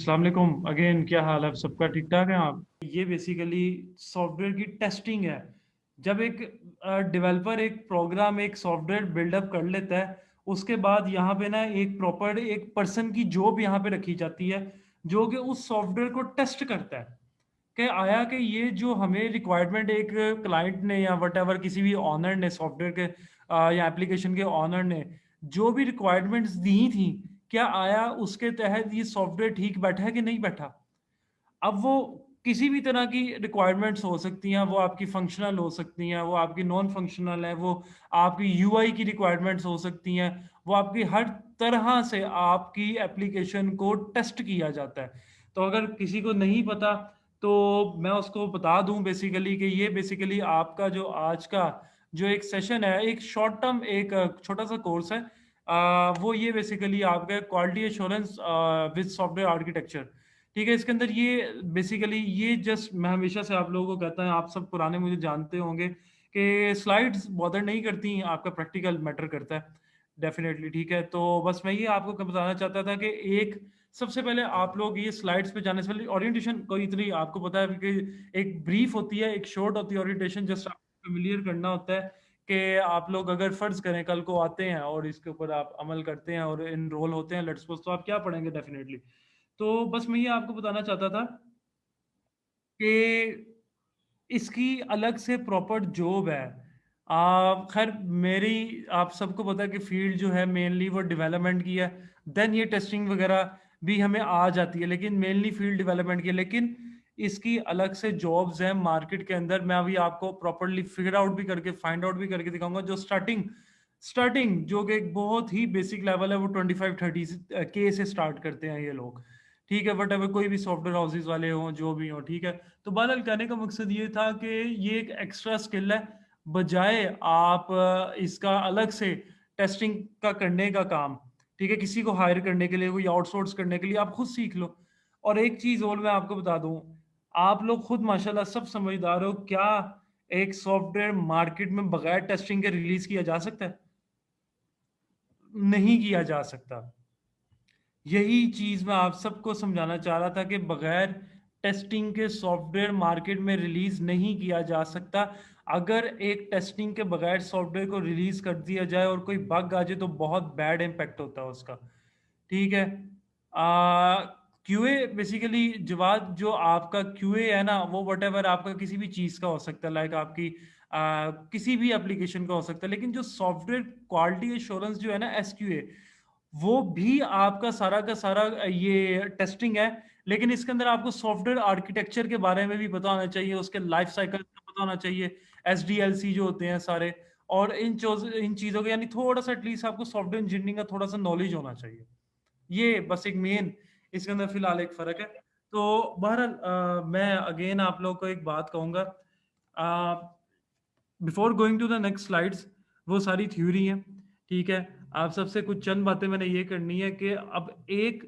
अस्सलाम वालेकुम अगेन, क्या हाल है सबका? ठीक ठाक है आप? ये बेसिकली सॉफ्टवेयर की टेस्टिंग है। जब एक डेवलपर एक प्रोग्राम एक सॉफ्टवेयर बिल्डअप कर लेता है, उसके बाद यहाँ पे ना एक प्रॉपर एक पर्सन की जॉब यहाँ पे रखी जाती है, जो कि उस सॉफ्टवेयर को टेस्ट करता है कि आया कि ये जो हमें रिक्वायरमेंट एक क्लाइंट ने या वट एवर किसी भी ऑनर ने सॉफ्टवेयर के या एप्लीकेशन के ऑनर ने जो भी रिक्वायरमेंट्स दी थी, क्या आया उसके तहत ये सॉफ्टवेयर ठीक बैठा है कि नहीं बैठा। अब वो किसी भी तरह की रिक्वायरमेंट्स हो सकती हैं, वो आपकी फंक्शनल हो सकती हैं, वो आपकी नॉन फंक्शनल है, वो आपकी यूआई की रिक्वायरमेंट्स हो सकती हैं, वो आपकी हर तरह से आपकी एप्लीकेशन को टेस्ट किया जाता है। तो अगर किसी को नहीं पता तो मैं उसको बता दूं बेसिकली कि ये बेसिकली आपका जो आज का जो एक सेशन है, एक शॉर्ट टर्म एक छोटा सा कोर्स है। वो ये बेसिकली आपका quality assurance with software architecture. ठीक है, इसके अंदर ये बेसिकली ये जस्ट मैं हमेशा से आप लोगों को कहता हूँ, आप सब पुराने मुझे जानते होंगे कि स्लाइड्स बॉदर नहीं करती, आपका प्रैक्टिकल मैटर करता है डेफिनेटली। ठीक है, तो बस मैं ये आपको बताना चाहता था कि एक सबसे पहले आप लोग ये स्लाइड्स पे जाने से पहले ओरिएंटेशन कोई इतनी आपको पता है कि एक ब्रीफ होती है, एक शॉर्ट होती है ओरिएंटेशन, जस्ट आपको फेमिलियर करना होता है कि आप लोग अगर फर्ज करें कल को आते हैं और इसके ऊपर आप अमल करते हैं और इनरोल होते हैं लेट्स सपोज, तो आप क्या पढ़ेंगे डेफिनेटली। तो बस मैं ये आपको बताना चाहता था कि इसकी अलग से प्रॉपर जॉब है। आप खैर मेरी आप सबको पता है कि फील्ड जो है मेनली वो डेवलपमेंट की है, देन ये टेस्टिंग वगैरह भी हमें आ जाती है, लेकिन मेनली फील्ड डेवलपमेंट की है। लेकिन इसकी अलग से जॉब्स हैं मार्केट के अंदर, मैं अभी आपको प्रॉपरली फिगर आउट भी करके फाइंड आउट भी करके दिखाऊंगा। जो स्टार्टिंग स्टार्टिंग जो कि एक बहुत ही बेसिक लेवल है, वो 25-30 के से स्टार्ट करते हैं ये लोग। ठीक है, बट अगर कोई भी सॉफ्टवेयर हाउसेज वाले हों जो भी हों, ठीक है। तो बहरहाल कहने का मकसद ये था कि ये एक एक्स्ट्रा स्किल है, बजाय आप इसका अलग से टेस्टिंग का करने का काम, ठीक है, किसी को हायर करने के लिए, कोई आउटसोर्स करने के लिए आप खुद सीख लो। और एक चीज और मैं आपको बता दूं, आप लोग खुद माशाल्लाह सब समझदार हो, क्या एक सॉफ्टवेयर मार्केट में बगैर टेस्टिंग के रिलीज किया जा सकता है? नहीं किया जा सकता। यही चीज मैं आप सबको समझाना चाह रहा था कि बगैर टेस्टिंग के सॉफ्टवेयर मार्केट में रिलीज नहीं किया जा सकता। अगर एक टेस्टिंग के बगैर सॉफ्टवेयर को रिलीज कर दिया जाए और कोई बग आ जाए तो बहुत बैड इम्पैक्ट होता है उसका। ठीक है, क्यूए बेसिकली जवाब जो आपका क्यूए है ना, वो वट आपका किसी भी चीज का हो सकता है, लाइक आपकी किसी भी एप्लीकेशन का हो सकता है, लेकिन जो सॉफ्टवेयर क्वालिटी एश्योरेंस जो है ना, एसक्यूए, वो भी आपका सारा का सारा ये टेस्टिंग है। लेकिन इसके अंदर आपको सॉफ्टवेयर आर्किटेक्चर के बारे में भी पता होना चाहिए, उसके लाइफ साइकिल का पता होना चाहिए, एसडीएलसी जो होते हैं सारे, और इन चीज़ों के यानी थोड़ा सा एटलीस्ट आपको सॉफ्टवेयर इंजीनियरिंग का थोड़ा सा नॉलेज होना चाहिए। ये बस एक मेन इसके अंदर फिलहाल एक फ़र्क है। तो बहरहाल मैं अगेन आप लोग को एक बात कहूँगा, before going to the next slides, वो सारी थ्योरी है। ठीक है, आप सबसे कुछ चंद बातें मैंने ये करनी है कि अब एक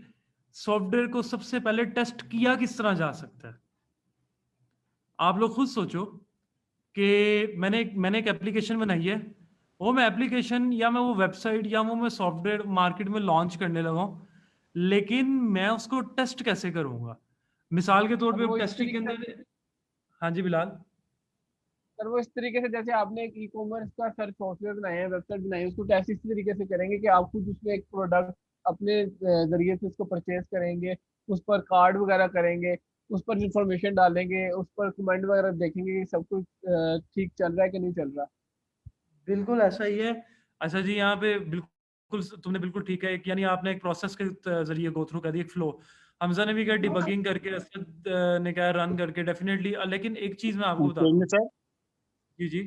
सॉफ्टवेयर को सबसे पहले टेस्ट किया किस तरह जा सकता है। आप लोग खुद सोचो कि मैंने एक एप्लीकेशन बनाई है, वो मैं एप्लीकेशन या मैं वो वेबसाइट या वो मैं सॉफ्टवेयर मार्केट में लॉन्च करने लगा हूं, लेकिन मैं उसको टेस्ट कैसे करूंगा? मिसाल के तौर और पे वो इस टेस्टिंग के तरीके से अंदर। हाँ जी बिलाल। सर वो इस तरीके से जैसे आपने एक ई कॉमर्स का सर सॉफ्टवेयर बनाया है, वेबसाइट बनाई है, उसको टेस्ट इस तरीके से करेंगे कि आप खुद उसमें एक प्रोडक्ट अपने जरिए से उसको परचेज करेंगे, उस पर कार्ड वगैरह करेंगे, उस पर इंफॉर्मेशन डालेंगे, उस पर कमेंट वगैरह देखेंगे कि सब कुछ ठीक चल रहा है कि नहीं चल रहा। बिल्कुल ऐसा ही है। अच्छा जी, यहाँ पे बिल्कुल तुमने बिल्कुल ठीक है, यानी आपने एक प्रोसेस के जरिए गो थ्रू कर दी, एक फ्लो। हमजा ने भी क्या डिबगिंग करके, असद ने क्या रन करके, डेफिनेटली। लेकिन एक चीज मैं आपको बता दूं। सर, जी जी।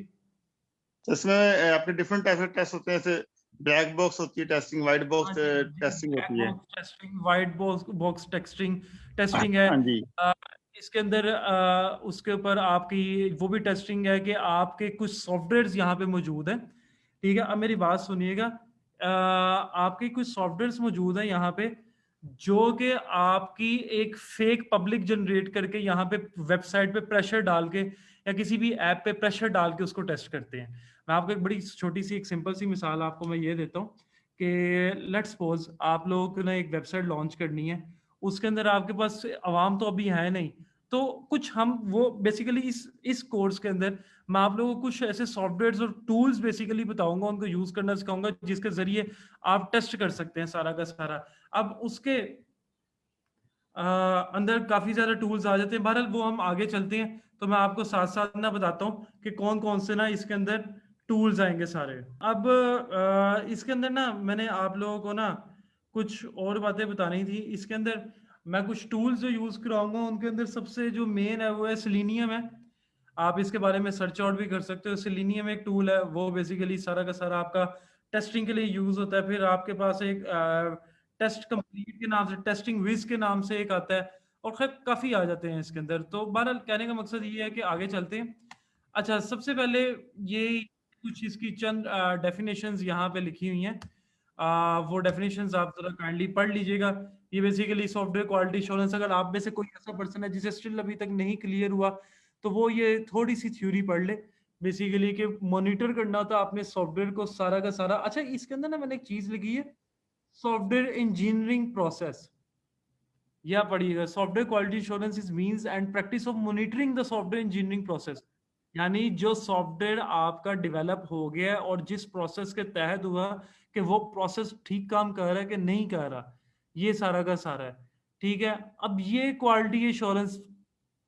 इसमें आपके डिफरेंट टाइप के टेस्ट होते हैं, जैसे ब्लैक बॉक्स होती है टेस्टिंग, व्हाइट हाँ बॉक्स जी, जी टेस्टिंग ब्लैक होती है। Box testing, white box box testing testing है। हाँ जी। अ, इसके अंदर उसके ऊपर आपकी वो भी टेस्टिंग है कि आपके कुछ सॉफ्टवेयर्स यहाँ पे मौजूद हैं। ठीक है, अब मेरी बात सुनिएगा। आपके कुछ सॉफ्टवेयर्स मौजूद हैं यहाँ पे, जो कि आपकी एक फेक पब्लिक जनरेट करके यहाँ पे वेबसाइट पे प्रेशर डाल के या किसी भी ऐप पे प्रेशर डाल के उसको टेस्ट करते हैं। मैं आपको एक बड़ी छोटी सी एक सिंपल सी मिसाल आपको मैं ये देता हूँ कि लेट्स सपोज आप लोगों को ना एक वेबसाइट लॉन्च करनी है, उसके अंदर आपके पास आवाम तो अभी है नहीं, तो कुछ हम वो बेसिकली इस कोर्स के अंदर मैं आप लोगों को कुछ ऐसे सॉफ्टवेयर्स और टूल्स बेसिकली बताऊंगा, उनको यूज करना सिखाऊंगा, जिसके जरिए आप टेस्ट कर सकते हैं सारा का सारा। अब उसके अंदर काफी ज्यादा टूल्स आ जाते हैं, बहरहाल वो हम आगे चलते हैं तो मैं आपको साथ साथ ना बताता हूँ कि कौन कौन से ना इसके अंदर टूल्स आएंगे सारे। अब इसके अंदर ना मैंने आप लोगों को ना कुछ और बातें बतानी थी। इसके अंदर मैं कुछ टूल्स जो यूज कराऊंगा, उनके अंदर सबसे जो मेन है वो है सेलेनियम है। आप इसके बारे में सर्च आउट भी कर सकते हो। सेलेनियम एक टूल है, वो बेसिकली सारा का सारा आपका टेस्टिंग के लिए यूज होता है। फिर आपके पास एक टेस्ट कंप्लीट के नाम से, टेस्टिंग विज के नाम से एक आता है, और खैर काफी आ जाते हैं इसके अंदर। तो बहरहाल कहने का मकसद ये है कि आगे चलते हैं। अच्छा, सबसे पहले ये कुछ इसकी चंद डेफिनेशंस यहाँ पे लिखी हुई हैं, वो डेफिनेशंस आप जरा काइंडली पढ़ लीजिएगा। ये बेसिकली सॉफ्टवेयर क्वालिटी एश्योरेंस, अगर आप में से कोई ऐसा पर्सन है जिसे स्टिल अभी तक नहीं क्लियर हुआ, तो वो ये थोड़ी सी थ्योरी पढ़ ले बेसिकली, कि मॉनिटर करना था आपने सॉफ्टवेयर को सारा का सारा। अच्छा, इसके अंदर ना मैंने एक चीज लिखी है, सॉफ्टवेयर इंजीनियरिंग प्रोसेस, या पढ़िएगा, software quality assurance is means and practice of monitoring the software engineering process. यानी जो सॉफ्टवेयर आपका डेवलप हो गया और जिस प्रोसेस के तहत हुआ कि वो प्रोसेस ठीक काम कर रहा है कि नहीं कर रहा, ये सारा का सारा है। ठीक है, अब ये क्वालिटी एश्योरेंस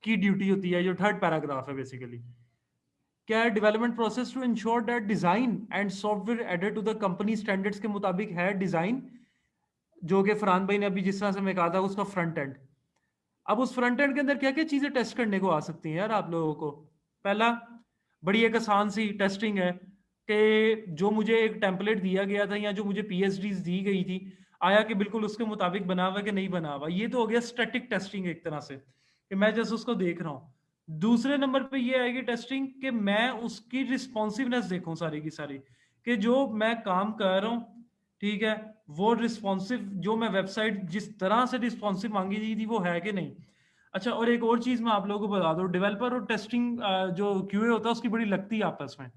की ड्यूटी होती है, जो थर्ड पैराग्राफ है बेसिकली क्या है, development process to ensure that design and software एडेड टू द कंपनी स्टैंडर्ड्स के मुताबिक है। डिजाइन जो कि फरहान भाई ने अभी जिस तरह से मैं कहा था, उसका फ्रंट एंड। अब उस फ्रंट एंड के अंदर क्या क्या चीजें टेस्ट करने को आ सकती हैं यार आप लोगों को। पहला, बड़ी एक आसान सी टेस्टिंग है कि जो मुझे एक टेम्पलेट दिया गया था या जो मुझे पीएचडीज दी गई थी, आया कि बिल्कुल उसके मुताबिक बना हुआ कि नहीं बना हुआ। ये तो हो गया स्टैटिक टेस्टिंग एक तरह से, कि मैं जैसे उसको देख रहा हूँ। दूसरे नंबर पे ये आएगी टेस्टिंग कि मैं उसकी रिस्पॉन्सिवनेस देखूं सारी की सारी, कि जो मैं काम कर रहा हूँ, ठीक है, वो रिस्पॉन्सिव, जो मैं वेबसाइट जिस तरह से रिस्पॉन्सिव मांगी गई थी वो है कि नहीं। अच्छा, और एक और चीज मैं आप लोगों को बता दूं, डेवलपर और टेस्टिंग जो क्यूए होता है उसकी बड़ी लगती है आपस में,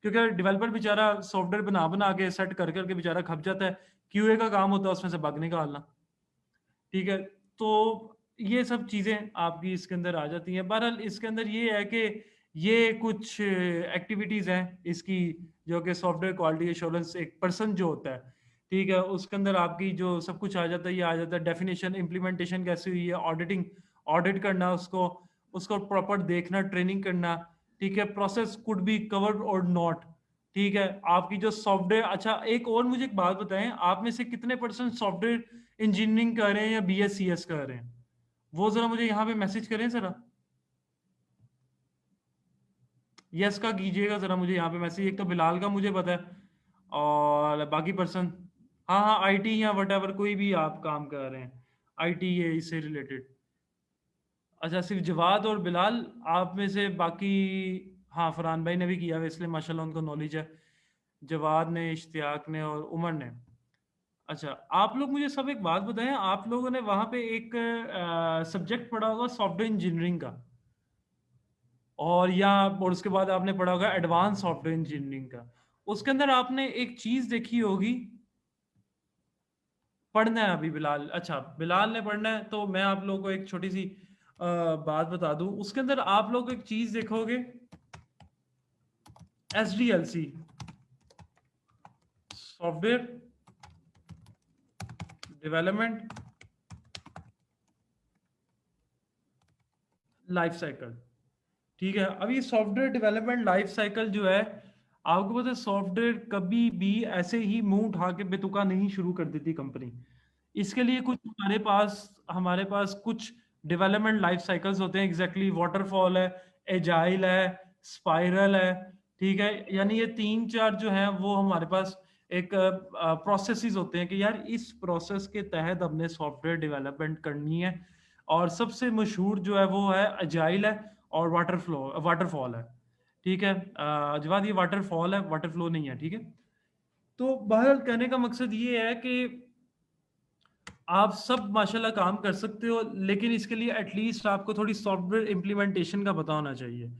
क्योंकि डेवलपर बेचारा सॉफ्टवेयर बना बना के सेट कर करके बेचारा खप जाता है, क्यूए का काम होता है उसमें से बग निकालना। ठीक है, तो ये सब चीजें आपकी इसके अंदर आ जाती हैं। बहरहाल इसके अंदर ये है कि ये कुछ एक्टिविटीज हैं इसकी, जो कि सॉफ्टवेयर क्वालिटी एश्योरेंस एक पर्सन जो होता है, ठीक है, उसके अंदर आपकी जो सब कुछ आ जाता है, ये आ जाता है। डेफिनेशन, इम्प्लीमेंटेशन कैसी हुई है, ऑडिटिंग, ऑडिट करना उसको, उसको प्रॉपर देखना, ट्रेनिंग करना। ठीक है, प्रोसेस कुड बी कवर्ड और नॉट। ठीक है, आपकी जो सॉफ्टवेयर, अच्छा एक और मुझे एक बात बताएं, आप में से कितने परसेंट सॉफ्टवेयर इंजीनियरिंग कर रहे हैं या बीएससीएस कर रहे हैं, वो जरा मुझे यहाँ पे मैसेज करें जरा, यस का कीजिएगा जरा मुझे यहाँ पे मैसेज। एक तो बिलाल का मुझे पता है, और बाकी पर्सन, हाँ हाँ, आईटी या वट कोई भी आप काम कर रहे हैं आईटी ये इससे रिलेटेड। अच्छा, सिर्फ जवाद और बिलाल आप में से, बाकी हाँ फरहान भाई ने भी किया है इसलिए माशाल्लाह उनको नॉलेज है, जवाद ने, इश्तियाक ने और उमर ने। अच्छा, आप लोग मुझे सब एक बात बताएं, आप लोगों ने वहां पे एक सब्जेक्ट पढ़ा होगा सॉफ्टवेयर इंजीनियरिंग का, और उसके बाद आपने पढ़ा होगा एडवांस सॉफ्टवेयर इंजीनियरिंग का। उसके अंदर आपने एक चीज देखी होगी, पढ़ना है अभी बिलाल, अच्छा बिलाल ने पढ़ना है, तो मैं आप लोगों को एक छोटी सी बात बता दूं। उसके अंदर आप लोग एक चीज देखोगे, SDLC, software development life cycle. ठीक है, अब ये सॉफ्टवेयर डेवलपमेंट लाइफ साइकिल जो है, आपको पता है सॉफ्टवेयर कभी भी ऐसे ही मुंह उठा के बेतुका नहीं शुरू कर देती कंपनी। इसके लिए कुछ हमारे पास कुछ डेवलपमेंट लाइफ साइकिल्स होते हैं। एग्जैक्टली वाटरफॉल है, एजाइल है, स्पाइरल है। ठीक है, यानी ये 3-4 जो हैं वो हमारे पास एक प्रोसेसेस होते हैं कि यार इस प्रोसेस के तहत हमने सॉफ्टवेयर डेवलपमेंट करनी है। और सबसे मशहूर जो है वो है एजाइल है, और वाटरफॉल है। ठीक है, जवाब ये वाटरफॉल है, वाटरफ्लो नहीं है। ठीक है, तो बहरहाल कहने का मकसद ये है कि आप सब माशाल्लाह काम कर सकते हो, लेकिन इसके लिए एटलीस्ट आपको थोड़ी सॉफ्टवेयर इम्प्लीमेंटेशन का पता होना चाहिए।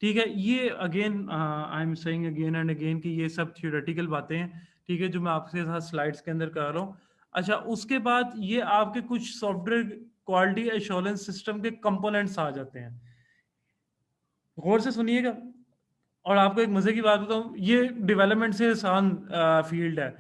ठीक है, ये again I am saying again and again कि ये सब थियोरेटिकल बातें हैं, ठीक है, जो मैं आपके साथ स्लाइड्स के अंदर कर रहा हूँ। अच्छा, उसके बाद ये आपके कुछ सॉफ्टवेयर क्वालिटी एश्योरेंस सिस्टम के कंपोनेंट्स आ जाते हैं। गौर से सुनिएगा, और आपको एक मजे की बात बताऊं, ये डेवलपमेंट से आसान फील्ड है।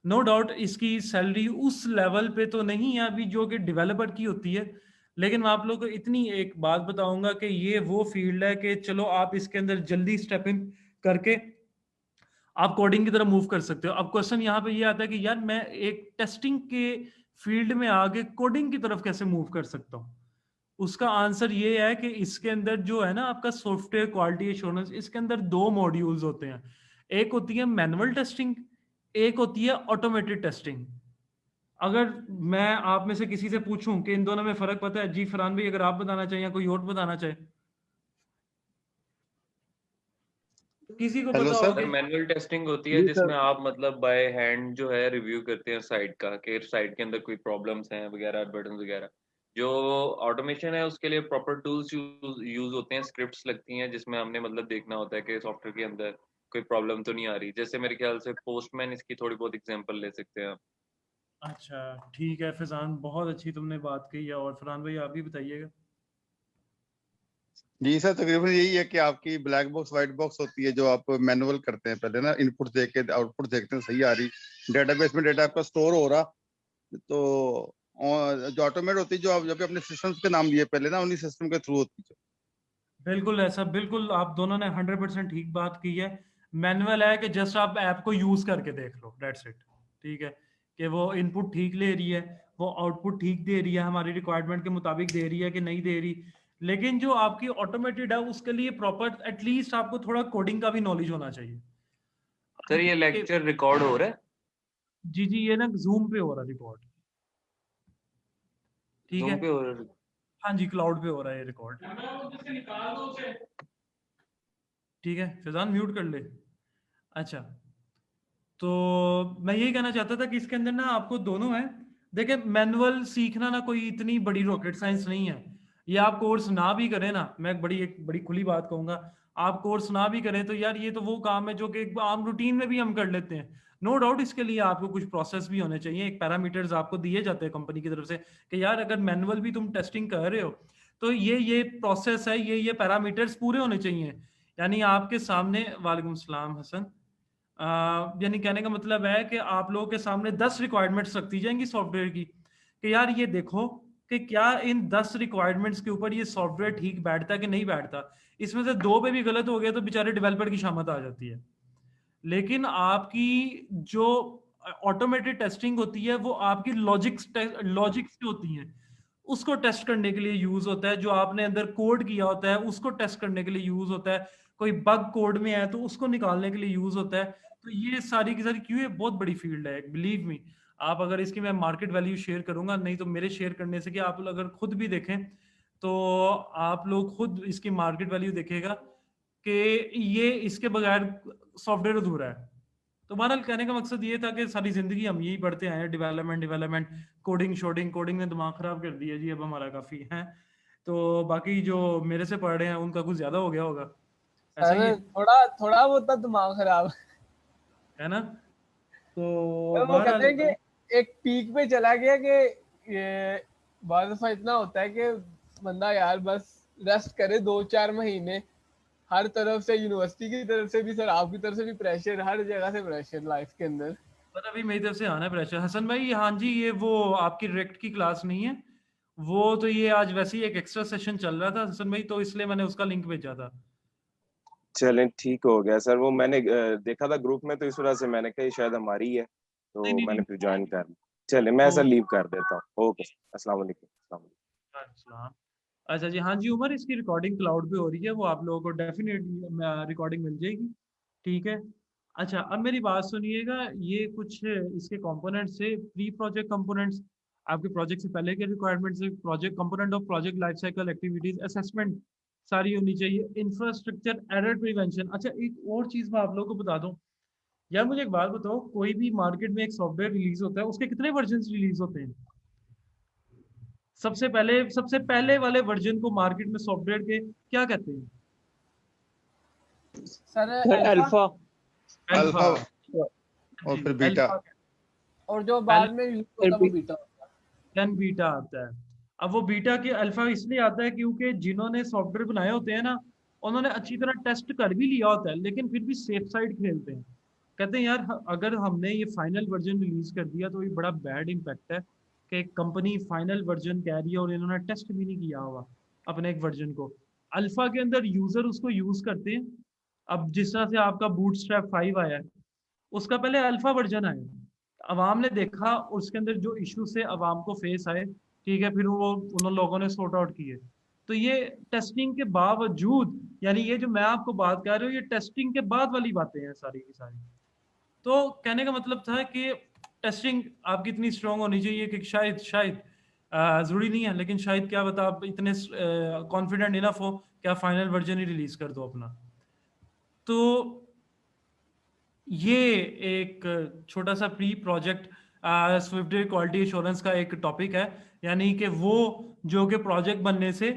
नो डाउट इसकी सैलरी उस लेवल पे तो नहीं है अभी जो कि डेवलपर की होती है, लेकिन मैं आप लोगों को इतनी एक बात बताऊंगा कि ये वो फील्ड है कि चलो आप इसके अंदर जल्दी स्टेप इन करके आप कोडिंग की तरफ मूव कर सकते हो। अब क्वेश्चन यहाँ पे ये आता है कि यार मैं एक टेस्टिंग के फील्ड में आगे कोडिंग की तरफ कैसे मूव कर सकता हूँ। उसका आंसर ये है कि इसके अंदर जो है ना आपका सॉफ्टवेयर क्वालिटी एश्योरेंस, इसके अंदर दो मॉड्यूल्स होते हैं। एक होती है मैनुअल टेस्टिंग, एक होती है ऑटोमेटेड टेस्टिंग। अगर मैं आप में से किसी से पूछूं कि इन दोनों में फर्क पता है, जी फरहान भाई अगर आप बताना चाहिए या कोई और बताना चाहे, किसी को हेलो पता सर। होगा। मैनुअल टेस्टिंग होती है जी सर। जिसमें आप मतलब बाय हैंड जो है रिव्यू करते हैं साइट का कि साइट के अंदर कोई प्रॉब्लम्स हैं वगैरह, बटन वगैरह। जो ऑटोमेशन है उसके लिए प्रॉपर टूल्स यूज होते हैं, स्क्रिप्ट्स लगती हैं जिसमें हमने मतलब देखना होता है कि सॉफ्टवेयर के अंदर कोई प्रॉब्लम तो नहीं आ रही। जैसे मेरे ख्याल से पोस्टमैन इसकी थोड़ी बहुत एग्जांपल ले सकते हैं आप। अच्छा ठीक है फैजान, बहुत अच्छी तुमने बात कही है। और फरहान भाई आप भी बताइएगा। जी सर, तकरीबन यही है कि आपकी ब्लैक बॉक्स व्हाइट बॉक्स होती है जो आप मैनुअल करते हैं पहले ना, इनपुट देख के आउटपुट देखते हैं सही आ रही, डेटाबेस में डेटा आपका स्टोर हो रहा। तो और जो ऑटोमेट होती है, जो आप जब भी अपने सिस्टम्स के नाम लिए पहले ना, उन्हीं सिस्टम के थ्रू होती है। बिल्कुल ऐसा, बिल्कुल आप दोनों ने 100% ठीक बात की है। मैनुअल है कि जस्ट आप ऐप को यूज करके देख लो, दैट्स इट। ठीक है, कि वो इनपुट ठीक ले रही है, वो आउटपुट ठीक दे रही है, हमारी रिक्वायरमेंट के मुताबिक दे रही है कि नहीं दे रही। लेकिन जो आपकी ऑटोमेटेड है उसके लिए प्रॉपर एटलीस्ट आपको थोड़ा कोडिंग का भी नॉलेज होना चाहिए। सर ये लेक्चर रिकॉर्ड हो रहा है? जी जी, ये ना जूम पे हो रहा रिकॉर्ड। ठीक है, जूम पे हो रहा है? हाँ जी क्लाउड पे हो रहा है ये रिकॉर्ड। ठीक है फैजान, म्यूट कर ले। अच्छा, तो मैं यही कहना चाहता था कि इसके अंदर ना आपको दोनों है। देखिए मैनुअल सीखना ना कोई इतनी बड़ी रॉकेट साइंस नहीं है। ये आप कोर्स ना भी करें ना, मैं एक बड़ी खुली बात कहूंगा, आप कोर्स ना भी करें तो यार ये तो वो काम है जो कि एक आम रूटीन में भी हम कर लेते हैं। नो डाउट इसके लिए आपको कुछ प्रोसेस भी होने चाहिए, एक पैरामीटर्स आपको दिए जाते हैं कंपनी की तरफ से कि यार अगर मैनुअल भी तुम टेस्टिंग कर रहे हो तो ये प्रोसेस है, ये पैरामीटर्स पूरे होने चाहिए। यानी आपके सामने, वालेकुम सलाम हसन, यानी कहने का मतलब है कि आप लोगों के सामने 10 रिक्वायरमेंट्स रखती जाएंगी सॉफ्टवेयर की कि यार ये देखो कि क्या इन 10 रिक्वायरमेंट्स के ऊपर ये सॉफ्टवेयर ठीक बैठता है कि नहीं बैठता। इसमें से 2 पे भी गलत हो गया तो बेचारे डेवलपर की शामत आ जाती है। लेकिन आपकी जो ऑटोमेटेड टेस्टिंग होती है वो आपकी लॉजिक्स से होती है, उसको टेस्ट करने के लिए यूज होता है। जो आपने अंदर कोड किया होता है उसको टेस्ट करने के लिए यूज होता है। कोई बग कोड में है तो उसको निकालने के लिए यूज होता है। तो ये सारी की सारी क्यों, ये बहुत बड़ी फील्ड है, बिलीव मी। आप अगर इसकी मैं मार्केट वैल्यू शेयर करूंगा, नहीं तो मेरे शेयर करने से कि आप लोग अगर खुद भी देखें तो आप लोग खुद इसकी मार्केट वैल्यू देखेगा कि ये इसके बगैर सॉफ्टवेयर अधूरा है। तो बहरहाल कहने का मकसद ये था कि सारी जिंदगी हम यही पढ़ते आए हैं, डेवलपमेंट डेवलपमेंट, कोडिंग शोडिंग, कोडिंग ने दिमाग खराब कर दिया जी अब हमारा काफी है। तो बाकी जो मेरे से पढ़ रहे हैं उनका कुछ ज्यादा हो गया होगा, ऐसा ही है सर थोड़ा थोड़ा बहुत तो दिमाग खराब है ना। तो है। वो कहते बहरहाल हैं कि एक पीक पे चला गया कि ये बाद दफा इतना होता है कि बंदा यार बस रेस्ट करे 2-4 महीने। हर तरफ से, यूनिवर्सिटी की तरफ से भी सर, आपकी तरफ से भी प्रेशर, हर जगह से प्रेशर लाइफ के अंदर। पर अभी मेरी तरफ से आना है प्रेशर हसन भाई। हाँ जी, ये वो आपकी डायरेक्ट की क्लास नहीं है, वो तो ये आज वैसे ही एक एक्स्ट्रा सेशन चल रहा था हसन भाई, तो इसलिए मैंने उसका लिंक भेजा था। चलें ठीक हो गया सर। वो मैंने देखा था ग्रुप में, तो इस वजह से मैंने कहा शायद हमारी है, नहीं तो नहीं मैंने नहीं, फिर ज्वाइन कर लिया। चले मैं सर तो लीव कर देता हूँ। ओके, अस्सलाम वालेकुम। अस्सलाम वालेकुम। अच्छा अच्छा जी, हाँ जी उमर, इसकी रिकॉर्डिंग क्लाउड पे हो रही है, वो आप लोगों को डेफिनेटली रिकॉर्डिंग मिल जाएगी। ठीक है। अच्छा अब मेरी बात सुनिएगा, ये कुछ इसके कंपोनेंट्स से प्री प्रोजेक्ट कंपोनेंट्स, आपके प्रोजेक्ट से पहले के रिक्वायरमेंट्स से project component of project life cycle activities assessment सारी होनी चाहिए, इंफ्रास्ट्रक्चर एरर प्रिवेंशन। अच्छा एक और चीज मैं आप लोगों को बता दूं, यार मुझे एक बात बताओ, कोई भी मार्केट में एक सॉफ्टवेयर रिलीज होता है उसके कितने वर्जन रिलीज होते हैं। सबसे पहले वाले वर्जन को मार्केट में सॉफ्टवेयर के क्या कहते हैं। Sir alpha. अल्फा। अल्फा और जी फिर बीटा। अल्फा। और जो बाद में यूज होता है वो बीटा होता है। 10 बीटा आता है। अब वो बीटा के अल्फा इसलिए आता है क्योंकि जिन्होंने सॉफ्टवेयर बनाए होते हैं ना, उन्होंने अच्छी तरह टेस्ट कर भी लिया होता है, लेकिन फिर भी सेफ साइड खेलते हैं। कहते हैं यार अगर हमने ये फाइनल वर्जन रिलीज कर दिया तो ये बड़ा बैड इम्पैक्ट है कि एक कंपनी फाइनल वर्जन कह रही है और इन्होंने टेस्ट भी नहीं किया हुआ अपने एक वर्जन को। अल्फा के अंदर यूजर उसको यूज करते हैं। अब जिस तरह से आपका बूटस्ट्रैप 5 आया है, उसका पहले अल्फा वर्जन आया, अवाम ने देखा, उसके अंदर जो इशू से अवाम को फेस आए, ठीक है, फिर वो उन लोगों ने सॉर्ट आउट किए। तो ये टेस्टिंग के बावजूद, यानी ये जो मैं आपको बात कर रहा हूँ, ये टेस्टिंग के बाद वाली बातें हैं सारी की सारी। तो कहने का मतलब था कि टेस्टिंग आपकी इतनी स्ट्रांग होनी चाहिए कि शायद जरूरी नहीं है, लेकिन शायद क्या बता आप इतने कॉन्फिडेंट इनफ हो कि आप फाइनल वर्जन ही रिलीज कर दो अपना। तो ये एक छोटा सा प्री प्रोजेक्ट स्विफ्टवेयर क्वालिटी एश्योरेंस का एक टॉपिक है, यानी कि वो जो कि प्रोजेक्ट बनने से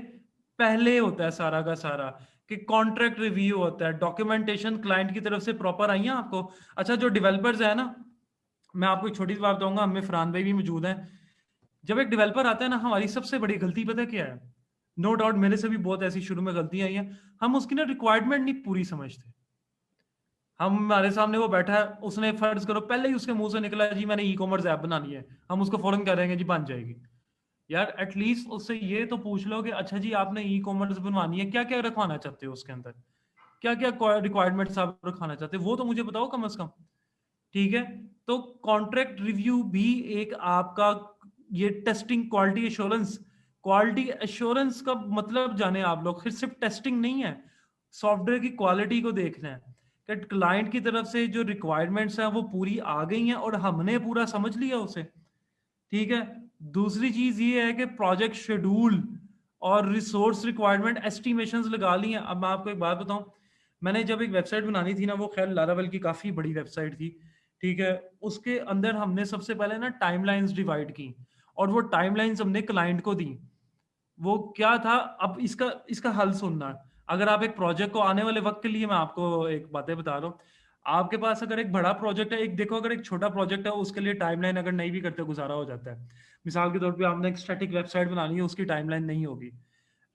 पहले होता है सारा का सारा, कि कॉन्ट्रैक्ट रिव्यू होता है, डॉक्यूमेंटेशन क्लाइंट की तरफ से प्रॉपर आई है आपको। अच्छा, जो डेवलपर्स है ना, मैं आपको एक छोटी सी बात बताऊंगा, हमें फरहान भाई भी मौजूद हैं। जब एक डेवलपर आता है ना, हमारी सबसे बड़ी गलती पता है क्या है? नो डाउट मेरे से भी बहुत ऐसी शुरू में गलतियां आई हैं, हम उसकी ना रिक्वायरमेंट नहीं पूरी समझते। हम हमारे सामने वो बैठा है, उसने फर्ज करो पहले ही उसके मुंह से निकला है जी मैंने ई कॉमर्स ऐप बनानी है, हम उसको फौरन कह रहे हैं जी बन जाएगी। यार एटलीस्ट उससे ये तो पूछ लो कि अच्छा जी आपने ई कॉमर्स बनवानी है, क्या क्या रखवाना चाहते हो उसके अंदर, क्या क्या रिक्वायरमेंट्स आप रखवाना चाहते हो, वो तो मुझे बताओ कम से कम। ठीक है, तो कॉन्ट्रैक्ट रिव्यू भी एक आपका ये टेस्टिंग क्वालिटी एश्योरेंस का मतलब जाने आप लोग, फिर सिर्फ टेस्टिंग नहीं है, सॉफ्टवेयर की क्वालिटी को देखना है कि क्लाइंट की तरफ से जो रिक्वायरमेंट्स हैं वो पूरी आ गई हैं और हमने पूरा समझ लिया उसे। ठीक है, दूसरी चीज ये है कि प्रोजेक्ट शेड्यूल और रिसोर्स रिक्वायरमेंट एस्टिमेशंस लगा ली हैं। अब मैं आपको एक बात बताऊं, मैंने जब एक वेबसाइट बनानी थी ना, वो खैर लारावेल की काफी बड़ी वेबसाइट थी, ठीक है, उसके अंदर हमने सबसे पहले ना टाइमलाइंस डिवाइड की और वो टाइमलाइंस हमने क्लाइंट को दी। वो क्या था, अब इसका इसका हल सुनना। अगर आप एक प्रोजेक्ट को आने वाले वक्त के लिए, मैं आपको एक बातें बता रहा हूँ, आपके पास अगर एक बड़ा प्रोजेक्ट है, एक देखो अगर एक छोटा प्रोजेक्ट है उसके लिए टाइमलाइन अगर नहीं भी करते गुजारा हो जाता है। मिसाल के तौर पे आपने एक स्टैटिक वेबसाइट बनानी है, उसकी टाइमलाइन नहीं होगी।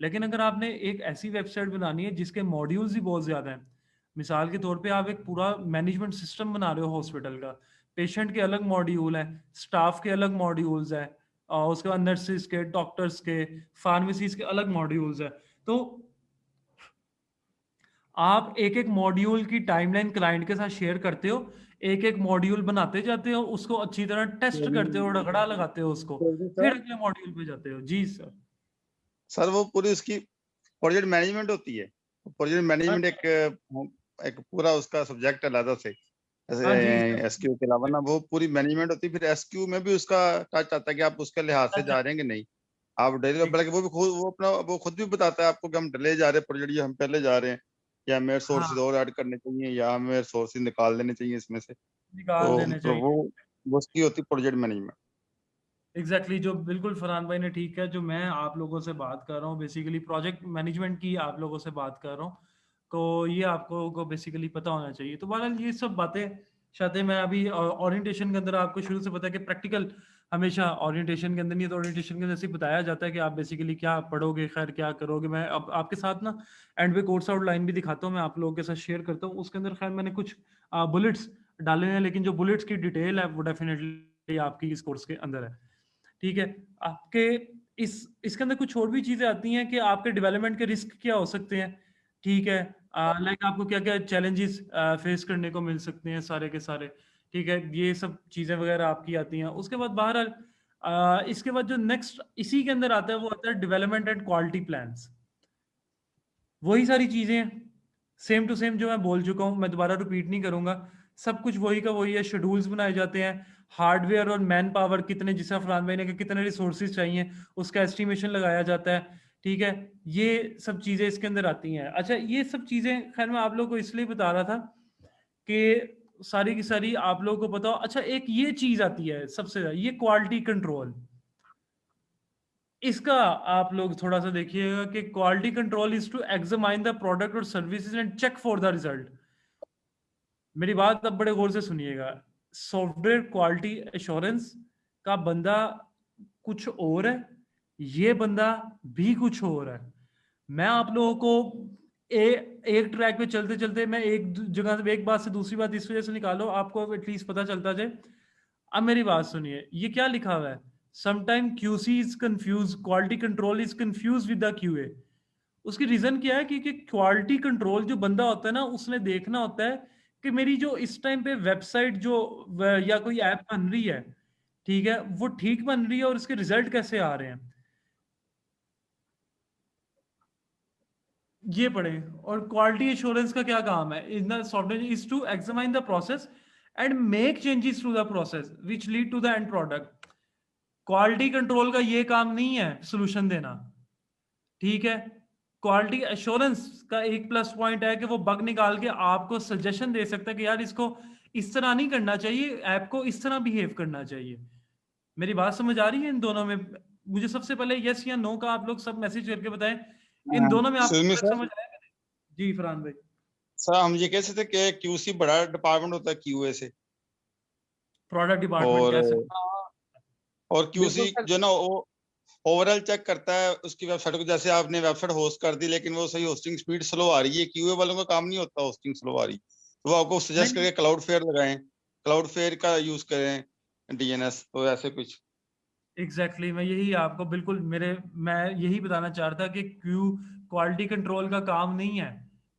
लेकिन अगर आपने एक ऐसी वेबसाइट बनानी है जिसके मॉड्यूल्स ही बहुत ज्यादा हैं, मिसाल के तौर पे आप एक पूरा मैनेजमेंट सिस्टम बना रहे हो हॉस्पिटल का, पेशेंट के अलग मॉड्यूल हैं, स्टाफ के अलग मॉड्यूल्स हैं, और उसके बाद नर्सिस के, डॉक्टर्स के, फार्मेसीज के अलग मॉड्यूल्स हैं, तो आप एक एक मॉड्यूल की टाइमलाइन क्लाइंट के साथ शेयर करते हो, एक एक मॉड्यूल बनाते जाते हो, उसको अच्छी तरह टेस्ट करते हो, रगड़ा लगाते हो उसको, फिर अगले मॉड्यूल पे जाते हो। जी सर। सर वो पूरी उसकी प्रोजेक्ट मैनेजमेंट होती है, प्रोजेक्ट मैनेजमेंट एक पूरा उसका सब्जेक्ट है अलग से, हाँ जी जैसे एसक्यू के अलावा ना वो पूरी मैनेजमेंट होती है। फिर एसक्यू में भी उसका टच आता है कि आप उसके लिहाज से जा रहे हैं कि नहीं, आप डेली, बल्कि वो भी खुद वो अपना वो खुद भी बताता है आपको कि हम डिले जा रहे हैं प्रोजेक्ट, ये हम पहले जा रहे हैं, या हमें सोर्सेज हाँ, और ऐड करने चाहिए, या हमें सोर्सेज निकाल देने चाहिए इसमें से। निकाल देने तो चाहिए। वो उसकी होती प्रोजेक्ट मैनेजमेंट। एग्जैक्टली जो बिल्कुल फरहान भाई ने ठीक है, जो मैं आप लोगों से बात कर रहा हूँ बेसिकली प्रोजेक्ट मैनेजमेंट की आप लोगों से बात कर रहा हूँ, तो ये आपको को बेसिकली पता होना चाहिए। तो बहरहाल ये सब बातें शायद मैं अभी ओरिएंटेशन के अंदर आपको शुरू से पता है कि प्रैक्टिकल हमेशा ओरिएंटेशन के अंदर नहीं, तो ओरिएंटेशन के अंदर सिर्फ बताया जाता है कि आप बेसिकली क्या पढ़ोगे, खैर क्या करोगे। मैं अब आपके साथ ना एंड पे कोर्स आउटलाइन भी दिखाता हूँ, मैं आप लोगों के साथ शेयर करता हूँ। उसके अंदर खैर मैंने कुछ बुलेट्स डाले हैं, लेकिन जो बुलेट्स की डिटेल है वो डेफिनेटली आपकी इस कोर्स के अंदर है। ठीक है, आपके इसके अंदर कुछ और भी चीजें आती हैं कि आपके डेवलपमेंट के रिस्क क्या हो सकते हैं। ठीक है, लाइक आपको क्या क्या चैलेंजेस फेस करने को मिल सकते हैं सारे के सारे। ठीक है, ये सब चीजें वगैरह आपकी आती हैं। उसके बाद बहरहाल इसके बाद जो नेक्स्ट इसी के अंदर आता है वो आता है डेवलपमेंट एंड क्वालिटी प्लान्स। वही सारी चीजें सेम टू सेम जो मैं बोल चुका हूं, मैं दोबारा रिपीट नहीं करूंगा। सब कुछ वही का वही है, शेड्यूल्स बनाए जाते हैं, हार्डवेयर और मैन पावर कितने, जिसका फरहान भाई ने कहा कितने रिसोर्सेज चाहिए, उसका एस्टिमेशन लगाया जाता है। ठीक है, ये सब चीजें इसके अंदर आती हैं। अच्छा, ये सब चीजें खैर मैं आप लोगों को इसलिए बता रहा था कि सारी की सारी आप लोगों को पता हो। अच्छा, एक ये चीज आती है सबसे ज्यादा, ये क्वालिटी कंट्रोल। इसका आप लोग थोड़ा सा देखिएगा कि quality control is to examine the product और services and check for the result. मेरी बात अब बड़े गौर से सुनिएगा। सॉफ्टवेयर क्वालिटी एश्योरेंस का बंदा कुछ और है, ये बंदा भी कुछ और है। मैं आप लोगों को एक ट्रैक पे चलते चलते मैं एक जगह से एक बात से दूसरी बात इस वजह से निकालो, आपको एटलीस्ट पता चलता जाए। अब मेरी बात सुनिए, ये क्या लिखा हुआ है, sometime QC is confuse, quality control is confuse with the QA। उसकी रीजन क्या है, क्योंकि क्वालिटी कंट्रोल जो बंदा होता है ना, उसने देखना होता है कि मेरी जो इस टाइम पे वेबसाइट जो या कोई ऐप बन रही है, ठीक है, वो ठीक बन रही है और इसके रिजल्ट कैसे आ रहे हैं, ये पढ़े। और क्वालिटी एश्योरेंस का क्या काम है in the software, is to examine the process and make changes to the process which lead to the end product. Quality control का ये काम नहीं है सोल्यूशन देना, ठीक है। क्वालिटी एश्योरेंस का एक प्लस पॉइंट है कि वो बग निकाल के आपको सजेशन दे सकता है कि यार इसको इस तरह नहीं करना चाहिए, ऐप को इस तरह बिहेव करना चाहिए। मेरी बात समझ आ रही है इन दोनों में? मुझे सबसे पहले यस या नो का आप लोग सब मैसेज करके बताएं, इन दोनों में आपको सुमित फर्क सर, समझ आया कि नहीं? जी फरहान भाई। सर हम ये कह सकते कि QC बड़ा डिपार्टमेंट होता है QA से, प्रोडक्ट डिपार्टमेंट कह सकते और QC बिल्कुल सर। जो ना वो ओवरऑल चेक करता है उसकी वेबसाइट को। जैसे आपने वेबसाइट होस्ट कर दी लेकिन वो सही होस्टिंग स्पीड स्लो आ रही है, QA वालों का काम नहीं होता होस्टिंग स्लो आ रही, तो वो आपको सजेस्ट नहीं, करके क्लाउडफेयर लगाएं, क्लाउडफेयर का यूज करें DNS, तो ऐसे कुछ। एग्जैक्टली मैं यही आपको बिल्कुल मैं यही बताना चाह रहा था कि क्वालिटी कंट्रोल का काम नहीं है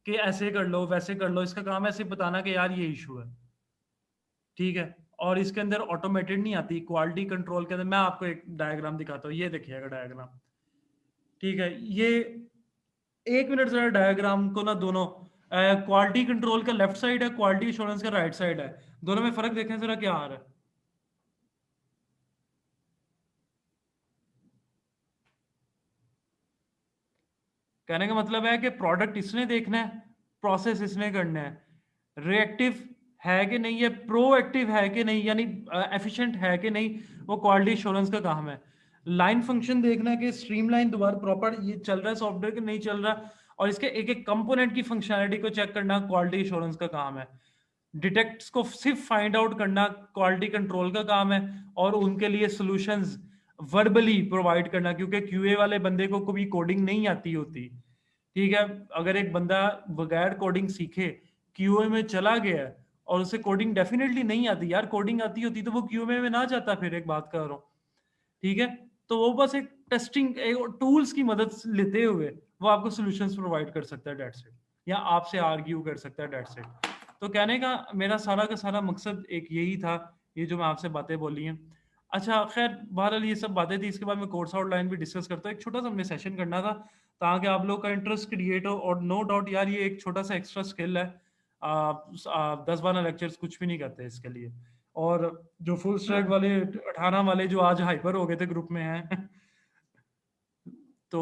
कि ऐसे कर लो वैसे कर लो, इसका काम है सिर्फ बताना कि यार ये इशू है, ठीक है। और इसके अंदर ऑटोमेटेड नहीं आती क्वालिटी कंट्रोल के अंदर। मैं आपको एक डायग्राम दिखाता हूँ, ये देखिएगा डायग्राम, ठीक है। ये 1 मिनट जरा डायग्राम को ना दोनों, क्वालिटी कंट्रोल का लेफ्ट साइड है, क्वालिटी एश्योरेंस का राइट साइड है, दोनों में फर्क देखें जरा क्या आ रहा है। कहने का मतलब है कि प्रोडक्ट इसने देखना है, प्रोसेस इसने करना है, रिएक्टिव है कि नहीं है, प्रोएक्टिव है कि नहीं, यानी एफिशिएंट है कि नहीं, वो क्वालिटी एश्योरेंस का काम है। लाइन फंक्शन देखना है कि स्ट्रीमलाइन दोबारा प्रॉपर ये चल रहा है सॉफ्टवेयर कि नहीं चल रहा, और इसके एक एक कंपोनेंट की फंक्शनैलिटी को चेक करना क्वालिटी एश्योरेंस का काम है। डिटेक्ट्स को सिर्फ फाइंड आउट करना क्वालिटी कंट्रोल का काम है, और उनके लिए सॉल्यूशंस वर्बली प्रोवाइड करना, क्योंकि QA वाले बंदे को कभी कोडिंग नहीं आती होती, ठीक है। अगर एक बंदा बगैर कोडिंग सीखे QA में चला गया है और उसे कोडिंग डेफिनेटली नहीं आती, यार कोडिंग आती होती तो वो QA में ना जाता, फिर एक बात कर रहा हूँ, ठीक है। तो वो बस एक टेस्टिंग टूल्स की मदद लेते हुए वो आपको सॉल्यूशंस प्रोवाइड कर सकता है, डेट्स इट, या आपसे आर्ग्यू कर सकता है, डेट्स इट। तो कहने का मेरा सारा का सारा मकसद एक यही था, ये जो मैं आपसे बातें बोली हैं। अच्छा खैर बहरहाल ये सब बातें थी, इसके बाद मैं कोर्स आउटलाइन भी डिस्कस करता हूँ, एक छोटा सा हमने सेशन करना था ताकि आप लोग का इंटरेस्ट क्रिएट हो। और नो डाउट यार ये एक छोटा सा एक्स्ट्रा स्किल है, 10-12 लेक्चर्स कुछ भी नहीं करते इसके लिए। और जो फुल स्टैक वाले 18 वाले जो आज हाइपर हो गए थे ग्रुप में हैं तो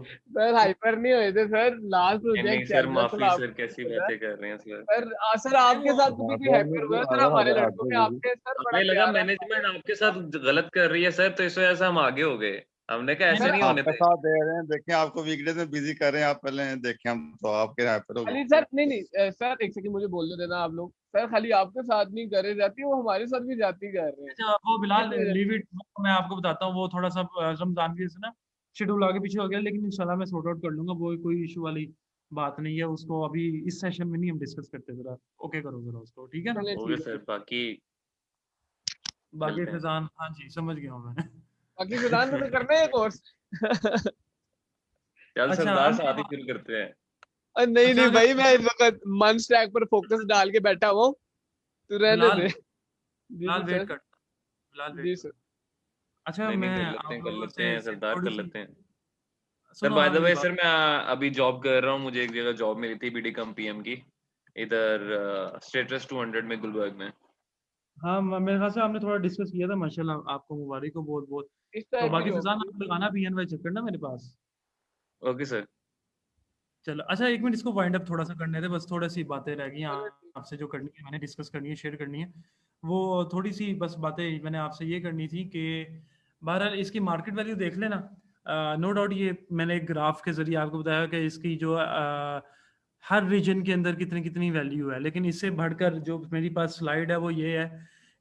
सर हाइपर नहीं हुए थे सर, लास्ट नहीं प्रोजेक्ट सर, चल रहा माफी था सर, कैसी आपको बातें कर रहे हैं सर। सर आपके साथ तो भी कोई हैकर हुआ है सर, हमारे लड़कों में आपके सर बड़ा हमें लगा प्यारा मैनेजमेंट आपके साथ गलत कर रही है सर, तो इस वजह से हम आगे हो गए। हमने कहा ऐसे सर नहीं होने आपका थे। साथ दे रहे हैं, देखें आपको वीकडेज में बिजी कर रहे हैं, आप पहले देखें हम तो आपके यहाँ पर हो गए। खाली सर नहीं सर एक सेकंड मुझे बोलने देना आप लोग। सर खाली आपके साथ नहीं करे जाती, वो हमारे साथ भी जाती कर रहे हैं। अच्छा वो बिलाल इस वजह लीव इट, मैं आपको बताता हूँ, वो थोड़ा सा रमजान की वजह से ना शेड्यूल आगे पीछे हो गया, लेकिन इंशाल्लाह मैं सॉर्ट आउट कर लूंगा, वो कोई इशू वाली बात नहीं है, उसको अभी इस सेशन में नहीं हम डिस्कस करते, जरा ओके करो जरा उसको, ठीक है ना। चले हो गए ठीक है। सर, बाकी बाकी मिलते हैं। फैजान, हाँ जी समझ गया हूँ मैं बाकी फिलहाल तो करना है कोर्स चल अच्छा सरदार अब साथ ही शुरू करते हैं। नहीं अच्छा नहीं अगर भाई, मैं इस वक्त मन स्टैक पर फोकस डाल के बैठा हुआ हूँ, तो रहने बिलाल दे। जी बिलाल जी वेट सर। कर, बिलाल वेट जी कर। सर। अच्छा नहीं नहीं, मैं कर आप लोगों लेते से हैं सिर्फ सरदार, कर थोड़ी सी लेते हैं। सर सुनो, बाय हाँ द मेरी वे बात। सर, मैं अभी जॉब कर रहा हूँ, मुझे एक जगह जॉब मिली थी BD कम PM की, इधर स्टेटस 200 में गुलबर्ग में। हाँ मेरे ख्याल से आपने थोड़ा डिस्कस किया था, माशाल्लाह आपको मुबारक हो बहुत बहुत। इस तो टाइप की बाकी जॉब फैजान थी। आप लगाना PNY चक्कर ना मेरे पास। Okay sir. चलो अच्छा 1 मिनट इसको वाइंड अप थोड़ा सा करने थे, बस थोड़ी सी बातें रह गई चलो ठीक। आपसे जो करनी है, मैंने डिस्कस करनी है, शेयर करनी है। वो थोड़ी सी बस बातें मैंने आपसे ये करनी थी कि बहरहाल इसकी मार्केट वैल्यू देख लेना। नो डाउट ये मैंने एक ग्राफ के जरिए आपको बताया कि इसकी जो हर रीजन के अंदर कितनी कितनी वैल्यू है, लेकिन इससे बढ़कर जो मेरी पास स्लाइड है वो ये है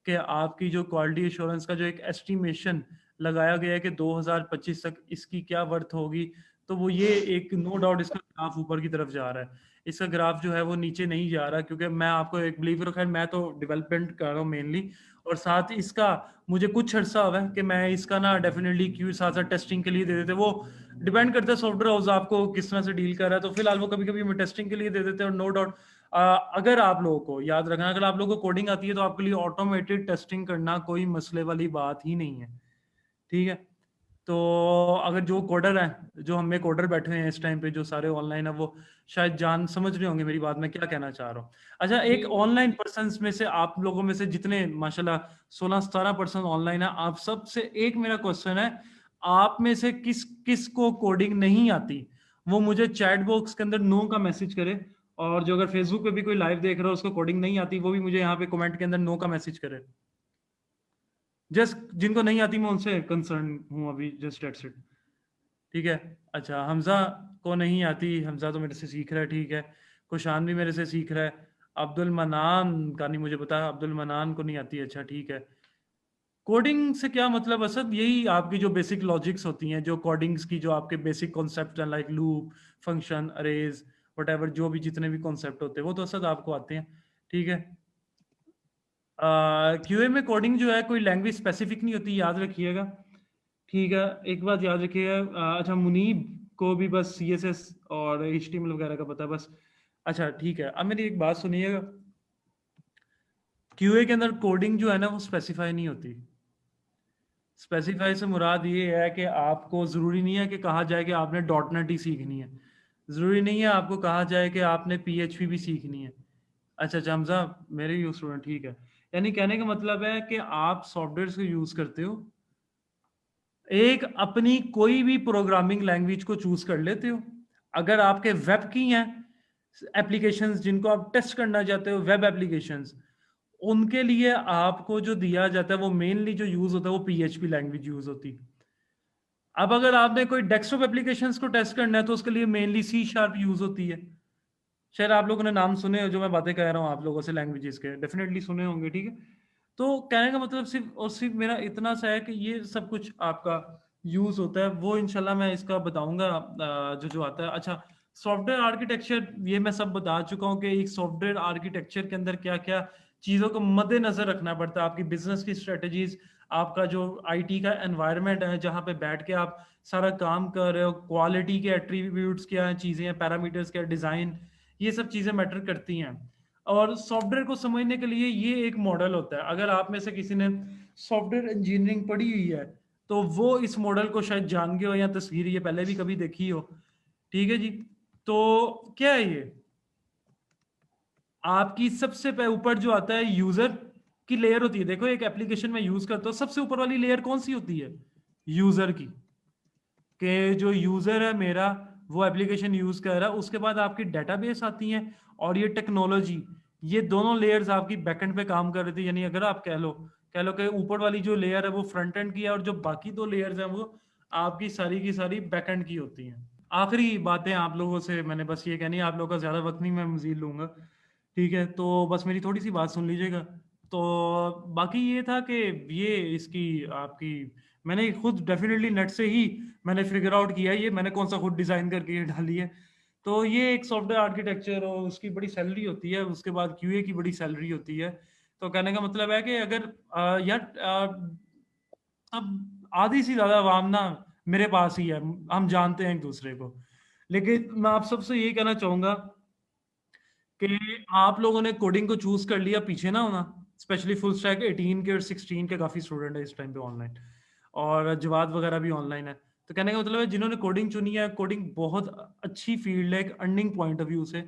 कि आपकी जो क्वालिटी एश्योरेंस का जो एक एस्टिमेशन लगाया गया है कि 2025 तक इसकी क्या वर्थ होगी, तो वो ये एक नो डाउट इसका ग्राफ ऊपर की तरफ जा रहा है। इसका ग्राफ जो है वो नीचे नहीं जा रहा, क्योंकि मैं आपको एक बिलीव करो, खैर मैं तो डेवलपमेंट कर रहा हूँ मेनली, और साथ इसका मुझे कुछ अर्सा हुआ है कि मैं इसका ना डेफिनेटली क्यों साथ साथ टेस्टिंग के लिए दे देते, वो डिपेंड करता है सॉफ्टवेयर हाउस आपको किस तरह से डील कर रहा है। तो फिलहाल वो कभी कभी हमें टेस्टिंग के लिए दे देते हैं, और नो डाउट अगर आप लोगों को याद रखना, अगर आप लोगों को कोडिंग आती है तो आपके लिए ऑटोमेटेड टेस्टिंग करना कोई मसले वाली बात ही नहीं है, ठीक है। तो अगर जो कोडर है, जो हमें कोडर बैठे हैं इस टाइम पे जो सारे ऑनलाइन है, वो शायद जान समझ रहे होंगे मेरी बात, मैं क्या कहना चाह रहा हूँ। अच्छा, एक ऑनलाइन पर्सन में से आप लोगों में से जितने माशाल्लाह 16-17% ऑनलाइन है, आप सबसे एक मेरा क्वेश्चन है, आप में से किस किस को कोडिंग नहीं आती, वो मुझे चैट बॉक्स के अंदर नो का मैसेज करे। और जो अगर फेसबुक पे भी कोई लाइव देख रहा है उसको कोडिंग नहीं आती, वो भी मुझे यहाँ पे कमेंट के अंदर नो का मैसेज करे। जस्ट जिनको नहीं आती मैं उनसे कंसर्न हूँ अभी, जस्ट डेट्स इट, ठीक है। अच्छा, हमजा को नहीं आती, हमजा तो मेरे से सीख रहा है, ठीक है। कुशान भी मेरे से सीख रहा है। अब्दुल मनान का नहीं मुझे पता, अब्दुल मनान को नहीं आती, अच्छा ठीक है। कोडिंग से क्या मतलब असद, यही आपकी जो बेसिक लॉजिक्स होती हैं, जो कोडिंग्स की जो आपके बेसिक कॉन्सेप्ट हैं, like loop, function, arrays, whatever, जो भी जितने भी कॉन्सेप्ट होते हैं वो तो असद आपको आते हैं, ठीक है। क्यूए में कोडिंग जो है कोई लैंग्वेज स्पेसिफिक नहीं होती, याद रखिएगा, ठीक है। एक बात याद रखिएगा, अच्छा मुनीब को भी बस CSS और HTML वगैरह का पता है बस, अच्छा ठीक है। अब मेरी एक बात सुनिएगा, क्यूए के अंदर कोडिंग जो है ना वो स्पेसिफाई नहीं होती। स्पेसिफाई से मुराद ये है कि आपको ज़रूरी नहीं है कि कहा जाए कि आपने .NET ही सीखनी है, ज़रूरी नहीं है आपको कहा जाए कि आपने PHP भी सीखनी है। अच्छा हमजा मेरे ही स्टूडेंट, ठीक है। यानी कहने का मतलब है कि आप सॉफ्टवेयर को यूज़ करते हो, एक अपनी कोई भी प्रोग्रामिंग लैंग्वेज को चूज कर लेते हो। अगर आपके वेब की हैं एप्लीकेशंस जिनको आप टेस्ट करना चाहते हो, वेब एप्लीकेशंस, उनके लिए आपको जो दिया जाता है वो मेनली जो यूज होता है वो PHP लैंग्वेज यूज होती है। अब अगर आपने कोई डेस्कटॉप एप्लीकेशंस को टेस्ट करना है तो उसके लिए मेनली C# यूज होती है। शायद आप लोगों ने नाम सुने हो जो मैं बातें कह रहा हूँ आप लोगों से, लैंग्वेजेस के डेफिनेटली सुने होंगे, ठीक है। तो कहने का मतलब सिर्फ और सिर्फ मेरा इतना सा है कि ये सब कुछ आपका यूज होता है, वो इंशाल्लाह मैं इसका बताऊंगा जो जो आता है। अच्छा, सॉफ्टवेयर आर्किटेक्चर ये मैं सब बता चुका हूँ कि एक सॉफ्टवेयर आर्किटेक्चर के अंदर क्या क्या चीज़ों को मद्देनजर रखना पड़ता है, आपकी बिजनेस की स्ट्रेटजीज, आपका जो IT का एनवायरनमेंट है जहाँ पे बैठ के आप सारा काम कर रहे हो, क्वालिटी के एट्रीब्यूट्स क्या हैं, चीज़ें हैं, पैरामीटर्स क्या, डिज़ाइन, ये सब चीज़ें मैटर करती हैं। और सॉफ्टवेयर को समझने के लिए ये एक मॉडल होता है। अगर आप में से किसी ने सॉफ्टवेयर इंजीनियरिंग पढ़ी हुई है तो वो इस मॉडल को शायद जान गए हो, या तस्वीर ये पहले भी कभी देखी हो, ठीक है जी। तो क्या है ये, आपकी सबसे ऊपर जो आता है यूजर की लेयर होती है। देखो एक एप्लीकेशन में यूज करते हो, सबसे ऊपर वाली लेयर कौन सी होती है, यूजर की, कि जो यूजर है मेरा वो एप्लीकेशन यूज कर रहा है। उसके बाद आपकी डेटाबेस आती है और ये टेक्नोलॉजी, ये दोनों लेयर्स आपकी बैकएंड पे काम कर रही थी। यानी अगर आप कह लो कि ऊपर वाली जो लेयर है वो फ्रंट एंड की है और जो बाकी दो लेयर्स हैं वो आपकी सारी की सारी बैकएंड की होती हैं। आखिरी बातें आप लोगों से मैंने बस ये कहनी है, आप लोगों का ज्यादा वक्त नहीं मैं मजीद लूंगा, ठीक है। तो बस मेरी थोड़ी सी बात सुन लीजिएगा। तो बाकी ये था कि ये इसकी आपकी मैंने खुद डेफिनेटली नेट से ही मैंने फिगर आउट किया है, ये मैंने कौन सा खुद डिजाइन करके ये डाली है। तो ये एक सॉफ्टवेयर आर्किटेक्चर और उसकी बड़ी सैलरी होती है, उसके बाद QA की बड़ी सैलरी होती है। तो कहने का मतलब है कि अगर यार अब आधी से ज्यादा आवाम ना मेरे पास ही है, हम जानते हैं एक दूसरे को। लेकिन मैं आप सबसे ये कहना चाहूंगा कि आप लोगों ने कोडिंग को चूज कर लिया, पीछे ना होना। स्पेशली फुल स्टैक 18 के और 16 के काफी स्टूडेंट है इस टाइम पे ऑनलाइन, और जवाद वगैरह भी ऑनलाइन है। तो कहने का मतलब है जिन्होंने कोडिंग चुनी है, कोडिंग बहुत अच्छी फील्ड है एक अर्निंग पॉइंट ऑफ व्यू से,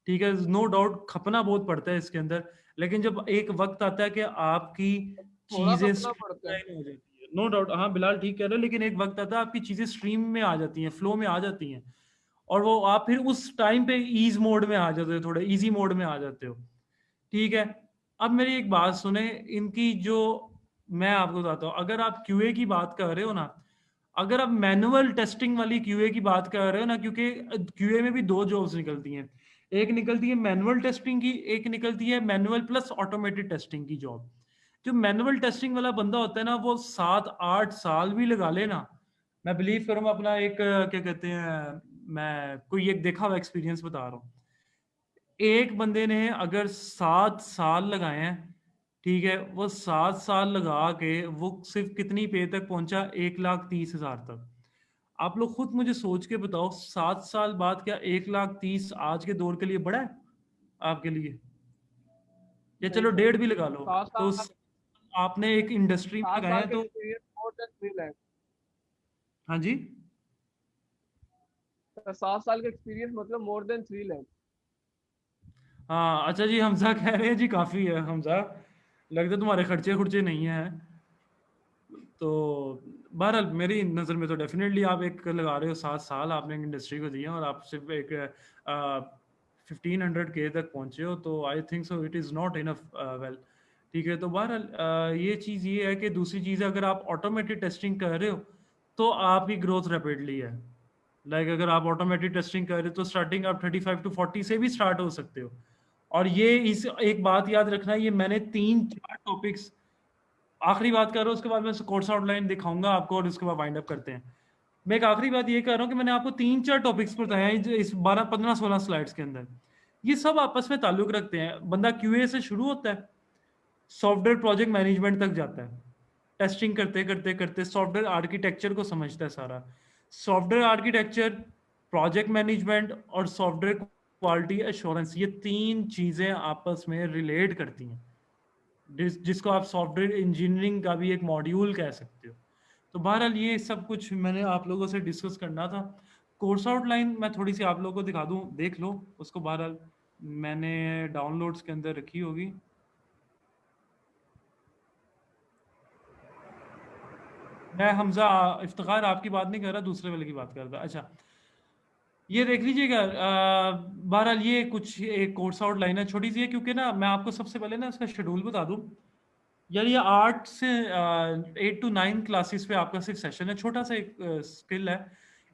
ठीक है। नो डाउट खपना बहुत पड़ता है इसके अंदर, लेकिन जब एक वक्त आता है कि आपकी थोड़ा चीजें खपना पड़ता है। स्ट्रीमलाइन हो जाती है, नो डाउट, हाँ बिलाल ठीक कह रहे हो, लेकिन एक वक्त आता है आपकी चीजें स्ट्रीम में आ जाती हैं, फ्लो में आ जाती हैं, और वो आप फिर उस टाइम पे ईज मोड में आ जाते हो, थोड़े इजी मोड में आ जाते हो, ठीक है। अब मेरी एक बात सुने, इनकी जो मैं आपको बताता हूँ, अगर आप QA की बात कर रहे हो ना, अगर आप मैनुअल टेस्टिंग वाली QA की बात कर रहे हो ना, क्योंकि QA में भी दो जॉब्स निकलती हैं, एक निकलती है मैनुअल टेस्टिंग की, एक निकलती है मैनुअल प्लस ऑटोमेटेड टेस्टिंग की जॉब। जो मैनुअल टेस्टिंग वाला बंदा होता है ना, वो 7-8 साल भी लगा ले ना, मैं बिलीव करूँ, अपना एक क्या कहते हैं, मैं कोई एक देखा हुआ एक्सपीरियंस बता रहा हूँ। एक बंदे ने अगर 7 साल लगाए हैं, ठीक है, वो 7 साल लगा के वो सिर्फ कितनी पे तक पहुंचा, 1,30,000 तक। आप लोग खुद मुझे सोच के बताओ, 7 साल बाद क्या 1,30,000 आज के दौर के लिए बड़ा है आपके लिए? या नहीं चलो सर, 1.5 भी लगा लो, 7 तो साल आपने एक इंडस्ट्री में 7 लगाए साल हैं का तो। Experience more than 3 lakh. हाँ जी, 7 साल का एक्सपीरियंस मतलब मोर देन 3 लाख। हाँ अच्छा जी, हमजा कह रहे हैं जी काफ़ी है हमजा, लगता है तुम्हारे खर्चे खुर्चे नहीं है। तो बहरहाल मेरी नज़र में तो डेफिनेटली आप एक लगा रहे हो, 7 साल आपने इंडस्ट्री को दिया और आप सिर्फ एक 1500K तक पहुंचे हो, तो I think so it is not enough well. ठीक है, तो बहरहाल ये चीज़ ये है कि दूसरी चीज़, अगर आप ऑटोमेटेड टेस्टिंग कर रहे हो तो आपकी ग्रोथ रैपिडली है। लाइक अगर आप ऑटोमेटेड टेस्टिंग कर रहे हो तो स्टार्टिंग आप 35 to 40 से भी स्टार्ट हो सकते हो। और ये इस एक बात याद रखना, ये मैंने 3-4 टॉपिक्स, आखिरी बात कर रहा हूँ, उसके बाद मैं कोर्स आउटलाइन दिखाऊंगा आपको और उसके बाद वाइंड अप करते हैं। मैं एक आखिरी बात ये कर रहा हूँ कि मैंने आपको 3-4 टॉपिक्स बताया है इस 12-15-16 स्लाइड्स के अंदर। ये सब आपस में ताल्लुक रखते हैं। बंदा क्यूए से शुरू होता है, सॉफ्टवेयर प्रोजेक्ट मैनेजमेंट तक जाता है, टेस्टिंग करते करते करते सॉफ्टवेयर आर्किटेक्चर को समझता है सारा। सॉफ्टवेयर आर्किटेक्चर, प्रोजेक्ट मैनेजमेंट और सॉफ्टवेयर क्वालिटी एश्योरेंस, ये 3 चीज़ें आपस में रिलेट करती हैं, जिसको आप सॉफ्टवेयर इंजीनियरिंग का भी एक मॉड्यूल कह सकते हो। तो बहरहाल ये सब कुछ मैंने आप लोगों से डिस्कस करना था। कोर्स आउटलाइन मैं थोड़ी सी आप लोगों को दिखा दूं, देख लो उसको। बहरहाल मैंने डाउनलोड्स के अंदर रखी होगी। मैं हमजा इफ्तिखार आपकी बात नहीं कर रहा, दूसरे वाले की बात कर रहा। अच्छा, ये देख लीजिएगा। बहरहाल ये कुछ एक कोर्स आउटलाइन है, छोटी सी है, क्योंकि ना मैं आपको सबसे पहले ना इसका शेड्यूल बता दूं। यार ये 8 से 8 to 9 क्लासेस पे आपका सिर्फ सेशन है, छोटा सा एक स्किल है।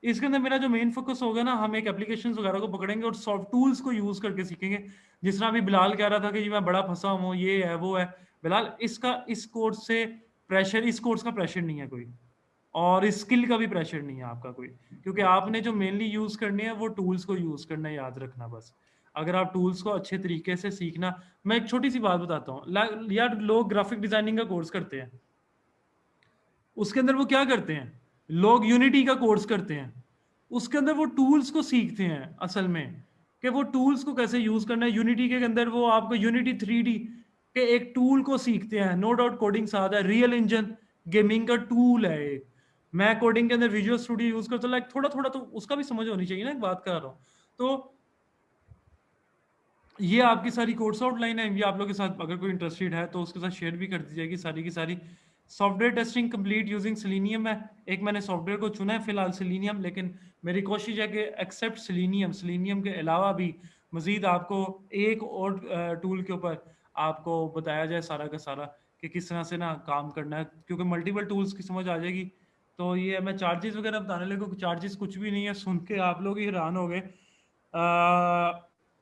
इसके अंदर मेरा जो मेन फोकस होगा ना, हम एक एप्लीकेशंस वगैरह को पकड़ेंगे और सॉफ्ट टूल्स को यूज करके सीखेंगे। जिस तरह अभी बिलाल कह रहा था कि जी मैं बड़ा फंसा हूँ, ये है वो है। बिलाल, इसका इस कोर्स से प्रेशर, इस कोर्स का प्रेशर नहीं है कोई, और इस स्किल का भी प्रेशर नहीं है आपका कोई, क्योंकि आपने जो मेनली यूज करनी है वो टूल्स को यूज करना है, याद रखना बस। अगर आप टूल्स को अच्छे तरीके से सीखना, मैं एक छोटी सी बात बताता हूँ यार, लोग ग्राफिक डिजाइनिंग का कोर्स करते हैं, उसके अंदर वो क्या करते हैं, लोग यूनिटी का कोर्स करते हैं, उसके अंदर वो टूल्स को सीखते हैं असल में, कि वो टूल्स को कैसे यूज करना है। यूनिटी के अंदर वो आपको यूनिटी 3D के एक टूल को सीखते हैं। नो डाउट कोडिंग साथ है, रियल इंजन गेमिंग का टूल है एक। मैं कोडिंग के अंदर विजुअल स्टूडियो यूज करता हूँ, लाइक थोड़ा थोड़ा तो उसका भी समझ होनी चाहिए ना, एक बात कर रहा हूँ। तो ये आपकी सारी कोर्स आउटलाइन है, ये आप लोगों के साथ अगर कोई इंटरेस्टेड है तो उसके साथ शेयर भी कर दी जाएगी सारी की सारी। Software testing complete using selenium है। एक मैंने सॉफ्टवेयर को चुना है फिलहाल सेलेनियम, लेकिन मेरी कोशिश है कि एक्सेप्ट सेलेनियम, सेलेनियम के अलावा भी मजीद आपको एक और टूल के ऊपर आपको बताया जाए सारा का सारा कि किस तरह से ना काम करना है, क्योंकि मल्टीपल टूल्स की समझ आ जाएगी। तो ये मैं चार्जेस वगैरह बताने लगा, चार्जेस कुछ भी नहीं है, सुन के आप लोग ही हैरान हो गए।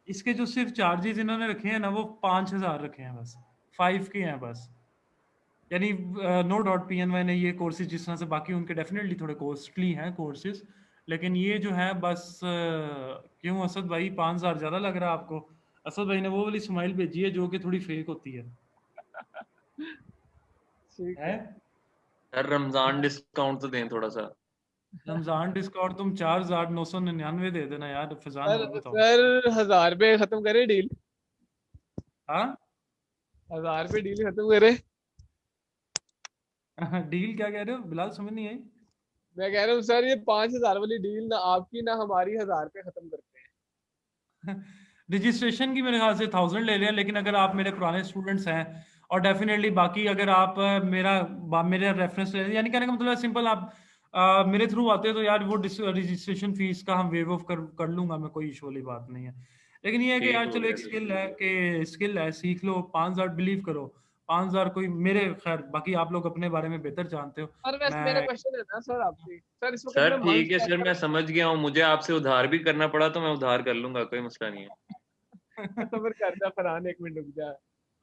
इसके जो सिर्फ चार्जेस इन्होंने रखे हैं ना, वो 5,000 रखे हैं बस, 5K हैं बस। यानी नो डाउट PNY ने ये कोर्सेज जिस तरह से बाकी उनके डेफिनेटली थोड़े कॉस्टली हैं कोर्सेज, लेकिन ये जो है बस क्यों असद भाई 5,000 ज़्यादा लग रहा है आपको? असद भाई ने वो वाली स्माइल भेजी है जो कि थोड़ी फेक होती है। ठीक है? है। सर रमजान डिस्काउंट तो दें थोड़ा सा। रमजान डिस्काउंट तुम 4,999 दे देना यार, फिजान और सर बताओ। सर 1000 पे खत्म करे डील। हाँ 1000 पे डील खत्म करे। डील क्या कह रहे हो बिलाल, समझ नहीं आई। मैं कह रहा हूँ सर, ये 5000 वाली डील ना आपकी ना हमारी, 1000 पे खत्म करते हैं। रजिस्ट्रेशन की मेरे ख्याल से 1,000 ले लिया, लेकिन अगर आप मेरे पुराने स्टूडेंट्स हैं और डेफिनेटली बाकी अगर आप मेरा रेफरेंस ले, यानी कहने का मतलब है सिंपल, आप मेरे थ्रू आते हो तो यार वो रजिस्ट्रेशन फीस का हम वेव ऑफ कर लूंगा मैं, कोई इशू वाली बात नहीं है। लेकिन ये है कि ठीक यार हो चलो गया एक सर। स्किल है, कि स्किल है, सीख लो। 5,000 बिलीव करो, 5,000 कोई मेरे, खैर बाकी आप लोग अपने बारे में बेहतर जानते हो। सर वैसे मेरा मैं क्वेश्चन है ना सर आपसे, सर इस वक्त सर मैं मंथ ठीक है चेक सर, मैं कर समझ गया हूँ, मुझे आपसे उधार भी करना पड़ा तो मैं उधार कर लूंगा, कोई मसला नहीं है। सबर कर जा फरहान, 1 मिनट रुक जा।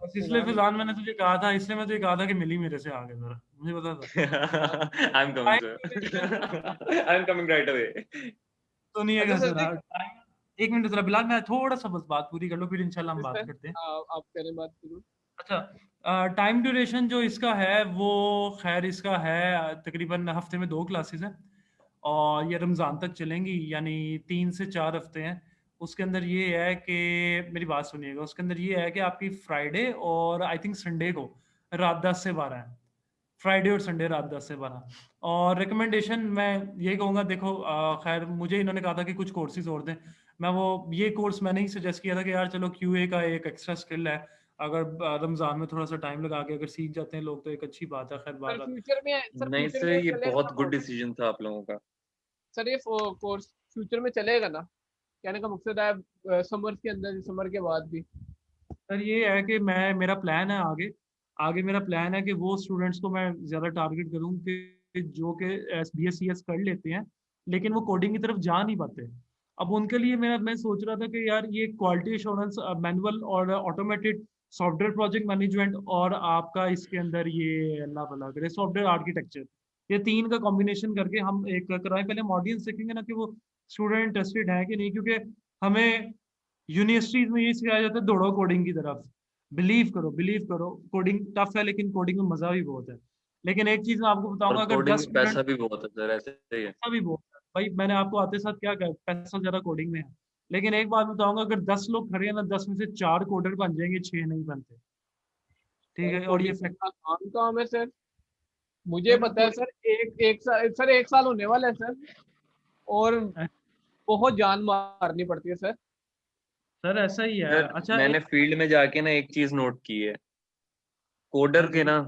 बस इसलिए फिलहाल मैंने तुझे कहा था, इसलिए मैं तुझे कहा था कि मिली मेरे से आगे जरा, मुझे पता था। I'm coming, sir. I'm coming right away. तो नहीं अच्छा है सर सर। एक मिनट जरा बिलाल, मैं थोड़ा सा बस बात पूरी कर लो, फिर इंशाल्लाह हम बात सर करते हैं। आप करें बात करूँ। अच्छा, टाइम ड्यूरेशन जो इसका है वो खैर इसका है तकरीबन हफ्ते में 2 क्लासेस हैं और ये रमज़ान तक चलेंगी, यानी 3 से 4 हफ्ते हैं। उसके अंदर ये है कि मेरी बात सुनिएगा, उसके अंदर ये है कि आपकी फ्राइडे और आई थिंक संडे को रात 10 से 12 है। फ्राइडे और संडे रात 10 से 12। और रिकमेंडेशन मैं यही कहूँगा, देखो खैर मुझे इन्होंने कहा था कि कुछ कोर्सेज और दें, मैं वो ये कोर्स मैंने ही सजेस्ट किया था कि यार चलो क्यूए का एक एक्स्ट्रा स्किल है, अगर रमज़ान में थोड़ा सा टाइम लगा के अगर सीख जाते हैं लोग तो एक अच्छी बात है। खैर सर बात फ्यूचर में नहीं सर, ये बहुत गुड डिसीजन था आप लोगों का। सर ये कोर्स फ्यूचर में चलेगा ना, कहने का मकसद है समर के अंदर, समर के बाद भी। सर ये है कि मैं मेरा प्लान है आगे आगे मेरा प्लान है कि वो स्टूडेंट्स को मैं ज़्यादा टारगेट करूँ कि जो कि BScs कर लेते हैं लेकिन वो कोडिंग की तरफ जा नहीं पाते। अब उनके लिए मैं सोच रहा था कि यार ये क्वालिटी एश्योरेंस मैनुअल और ऑटोमेटेड सॉफ्टवेयर प्रोजेक्ट मैनेजमेंट और आपका इसके अंदर ये अल्लाह भला करे सॉफ्टवेयर आर्किटेक्चर, ये 3 का कॉम्बिनेशन करके हम एक कराएं। पहले हम ऑडियंस देखेंगे ना कि वो स्टूडेंट इंटरेस्टेड है कि नहीं, क्योंकि हमें यूनिवर्सिटीज में ये सिखाया जाता है दौड़ो कोडिंग की तरफ। बिलीव करो कोडिंग टफ है लेकिन कोडिंग में मजा भी बहुत है। लेकिन एक चीज मैं आपको और बताऊंगा, अगर कोडिंग 10 में स्टूडेंट, पैसा भी बहुत है सर, ऐसे ही है। पैसा भी बहुत है भाई, मैंने आपको आते साथ क्या कहा, पैसा ज्यादा कोडिंग में है। लेकिन एक बात बताऊंगा, अगर 10 लोग खड़े हैं ना, 10 में से 4 कोडर बन जाएंगे, 6 नहीं बनते। ठीक है, और ये कोडिंग फैक्ट आसान काम है सर, मुझे पता है सर। एक साल होने वाला है सर, और बहुत जान मारनी पड़ती है सर। सर ऐसा ही है। सर अच्छा मैंने एक, फील्ड में जाके ना एक चीज नोट की है, हाँ कोडर के जी ना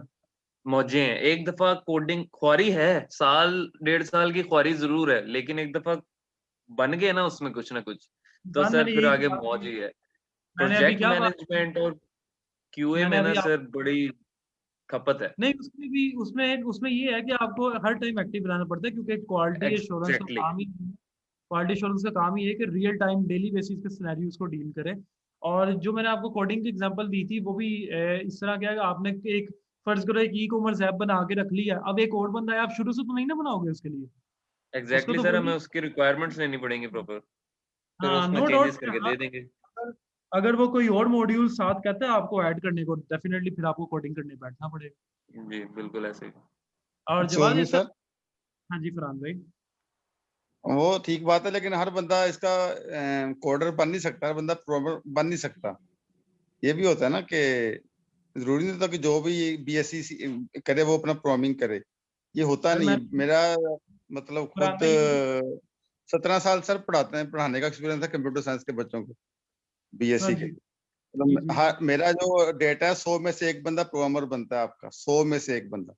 मौजे हैं। एक दफा कोडिंग ख्वारी है, साल 1.5 साल की ख्वारी जरूर है, लेकिन एक दफा बन गए ना उसमें कुछ ना कुछ, तो बात सर मैंने फिर यही आगे कहा, मौज ही है। मैंने अभी प्रोजेक्ट क्या बात, मैनेजमेंट और क्यूए मैंने में ना अभी सर बड़ी खपत है। नहीं, उसमें भी उसमें ये है कि आपको हर टाइम एक्टिव रहना पड़ता है, क्योंकि क्वालिटी एश्योरेंस का एग्जैक्टली। काम ही क्वालिटी एश्योरेंस का काम ही है कि रियल टाइम डेली बेसिस पे सिनेरियोज को डील करे। और जो मैंने आपको कोडिंग की एग्जांपल दी थी वो भी इस तरह क्या है कि आपने एक फर्ज करो एक ई कॉमर्स ऐप बना के रख लिया, अब एक और बंदा है, आप शुरू से तो नहीं ना बनाओगे उसके लिए, उसको एग्जैक्टली तो सर, वही, हमें उसकी रिक्वायरमेंट्स लेनी पड़ेंगी प्रॉपर, फिर हाँ उसमें नो डाउट। चेंजेस करके दे देंगे। अगर वो कोई और मॉड्यूल साथ कहता है आपको ऐड करने को, डेफिनेटली फिर आपको कोडिंग करने बैठना पड़ेगा। जी बिल्कुल ऐसे ही। और एक्चुअल जवाब में ये सर। सर हाँ जी फरहान भाई। वो ठीक बात है, लेकिन हर बंदा इसका कोडर बन नहीं सकता, हर बंदा प्रोग्रामर बन नहीं सकता। ये भी होता है ना कि जरूरी नहीं होता कि जो भी BSc करे वो अपना प्रोग्रामिंग करे, ये होता सर नहीं मैं, है। मेरा मतलब फरहान खुद भाई 17 साल सर पढ़ाने का एक्सपीरियंस है कंप्यूटर साइंस के बच्चों को, हाँ BSc के। जी जी मतलब जी हाँ, मेरा जो डेटा है 100 में से एक बंदा प्रोग्रामर बनता है, आपका 100 में से एक बंदा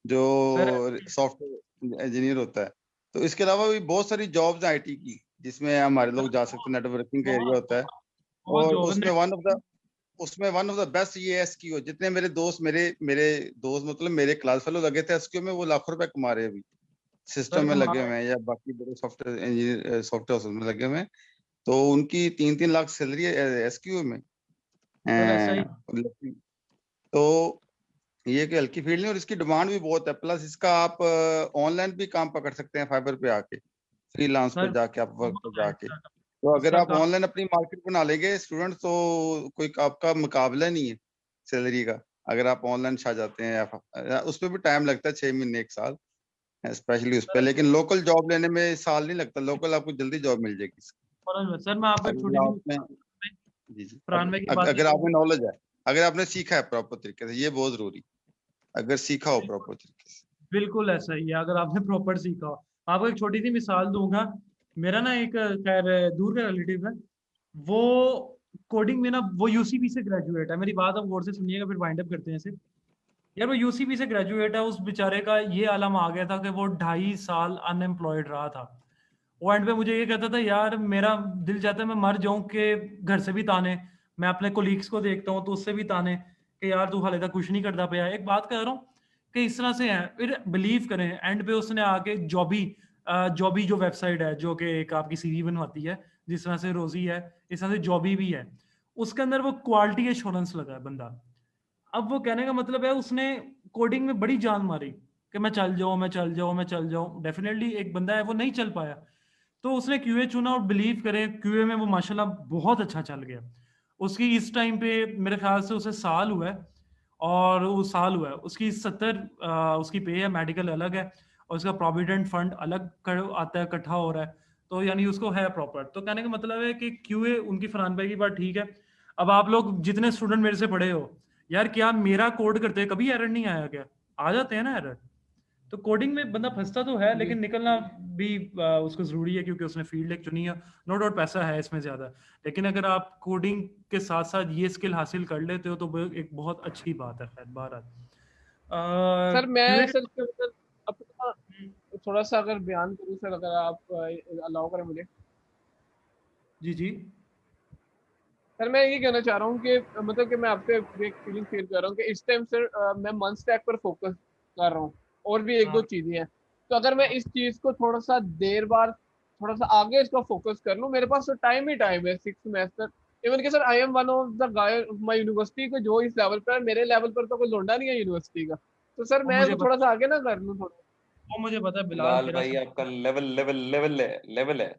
जो सर। सॉफ्टवेयर इंजीनियर होता है। तो इसके अलावा भी बहुत सारी जॉब्स हैं IT की, जिसमें हमारे लोग जा सकते हैं, नेटवर्किंग का एरिया बहुत होता है। बहुत और जॉब है। उसमें वन ऑफ द बेस्ट ये है SQL। जितने मेरे दोस्त मतलब मेरे क्लास फेलो लगे थे SQL में, वो लाखों रुपए कमा रहे हैं अभी, सर सिस्टम में लगे कमाल हुए हैं या बाकी बड़े सॉफ्टवेयर इंजीनियर सॉफ्टवेयर में लगे हुए हैं। तो उनकी 3-3 लाख सैलरी है SQL में। सर ऐसा ही। लेकिन तो ये कि हल्की फील्ड नहीं, और इसकी डिमांड भी बहुत है। प्लस इसका आप ऑनलाइन भी काम पकड़ सकते हैं, फाइबर पे आके, फ्रीलांस पे सर जाके, आप वर्क पे बहुत है जाके। तो अगर इसका आप काम। ऑनलाइन अपनी मार्केट बना लेंगे स्टूडेंट, तो कोई आपका मुकाबला नहीं है सैलरी का। अगर आप ऑनलाइन छा जाते हैं या उस पर भी टाइम लगता है, 6 महीने 1 साल, स्पेशली उस पर। सर लेकिन लोकल जॉब लेने में साल नहीं लगता, लोकल आपको जल्दी जॉब मिल जाएगी। सर मैं आपको एक छोटी अगर सी आपने, मिसाल, जी जी, फरहान भाई की बात अगर ये आपने नॉलेज है, अगर आपने सीखा है प्रॉपर तरीके से, ये बहुत जरूरी, अगर सीखा हो बिल्कुल प्रॉपर तरीके से। बिल्कुल ऐसा ही है, अगर आपने प्रॉपर सीखा हो। आपको एक छोटी सी मिसाल दूंगा, मेरा ना एक खैर दूर का रिलेटिव है, वो कोडिंग में ना वो यूसीबी से ग्रेजुएट है। मेरी बात आप गौर से सुनिएगा, फिर वाइंड अप करते हैं इसे। यार वो यूसीबी से ग्रेजुएट है, उस बेचारे का ये आलम आ गया था कि वो 2.5 साल अनएम्प्लॉयड रहा था। वो एंड पे मुझे ये कहता था यार मेरा दिल चाहता है मैं मर जाऊं, कि घर से भी ताने, मैं अपने कोलीग्स को देखता हूँ तो उससे भी ताने कि यार तू हाले तक कुछ नहीं करता पाया। एक बात कह रहा हूँ कि इस तरह से है, फिर बिलीव करें एंड पे उसने आके जॉबी जो वेबसाइट है जो कि एक आपकी सीवी बनवाती है, जिस तरह से रोजी है इस तरह से जॉबी भी है, उसके अंदर वो क्वालिटी एश्योरेंस लगा है बंदा। अब वो कहने का मतलब है उसने कोडिंग में बड़ी जान मारी कि मैं चल जाऊं, मैं चल जाऊं, मैं चल जाऊं। डेफिनेटली एक बंदा है वो नहीं चल पाया, तो उसने क्यूए चुना और बिलीव करें क्यूए में वो माशाल्लाह बहुत अच्छा चल गया। उसकी इस टाइम पे मेरे ख्याल से उसे साल हुआ है, और वो साल हुआ है उसकी 70 उसकी पे है, मेडिकल अलग है और उसका प्रोविडेंट फंड अलग आता है, इकट्ठा हो रहा है, तो यानी उसको है प्रॉपर। तो कहने का मतलब है कि क्यूए उनकी, फरहान भाई की बात ठीक है। अब आप लोग जितने स्टूडेंट मेरे से पढ़े हो यार, क्या मेरा कोड करते कभी एरर नहीं आया क्या? आ जाते हैं ना एरर। तो कोडिंग में बंदा फंसता तो है, लेकिन निकलना भी उसको जरूरी है, क्योंकि उसने फील्ड एक चुनी है। नो डाउट पैसा है इसमें ज्यादा, लेकिन अगर आप कोडिंग के साथ साथ ये स्किल हासिल कर लेते हो तो वो एक बहुत अच्छी बात है। खैर बहरहाल सर क्यूए। मैं सर इसके मतलब अपना थोड़ा सा अगर बयान करूँ सर, अगर आप अलाउ करें मुझे। जी जी। सर मैं ये कहना चाह रहा हूँ कि मतलब कि मैं आपसे एक फीलिंग शेयर कर रहा हूँ कि इस टाइम सर मैं मंथ स्टैक पर फोकस कर रहा हूँ, और भी एक दो हाँ चीजें हैं। तो अगर मैं इस चीज को थोड़ा सा देर बाद थोड़ा सा आगे इसका फोकस कर लूँ, मेरे पास तो टाइम ही टाइम है 6 सेमेस्टर। इवन के sir I am one of the guy of my university को, जो इस लेवल पर है, मेरे लेवल पर तो कोई लौंडा नहीं है यूनिवर्सिटी का। तो सर वो मैं मुझे थोड़ा पता सा आगे ना कर लूँ थोड़ा। वो मुझे पता है बिलाल, बिलाल तेरा भाई आपका लेवल लेवल लेवल है, लेवल है।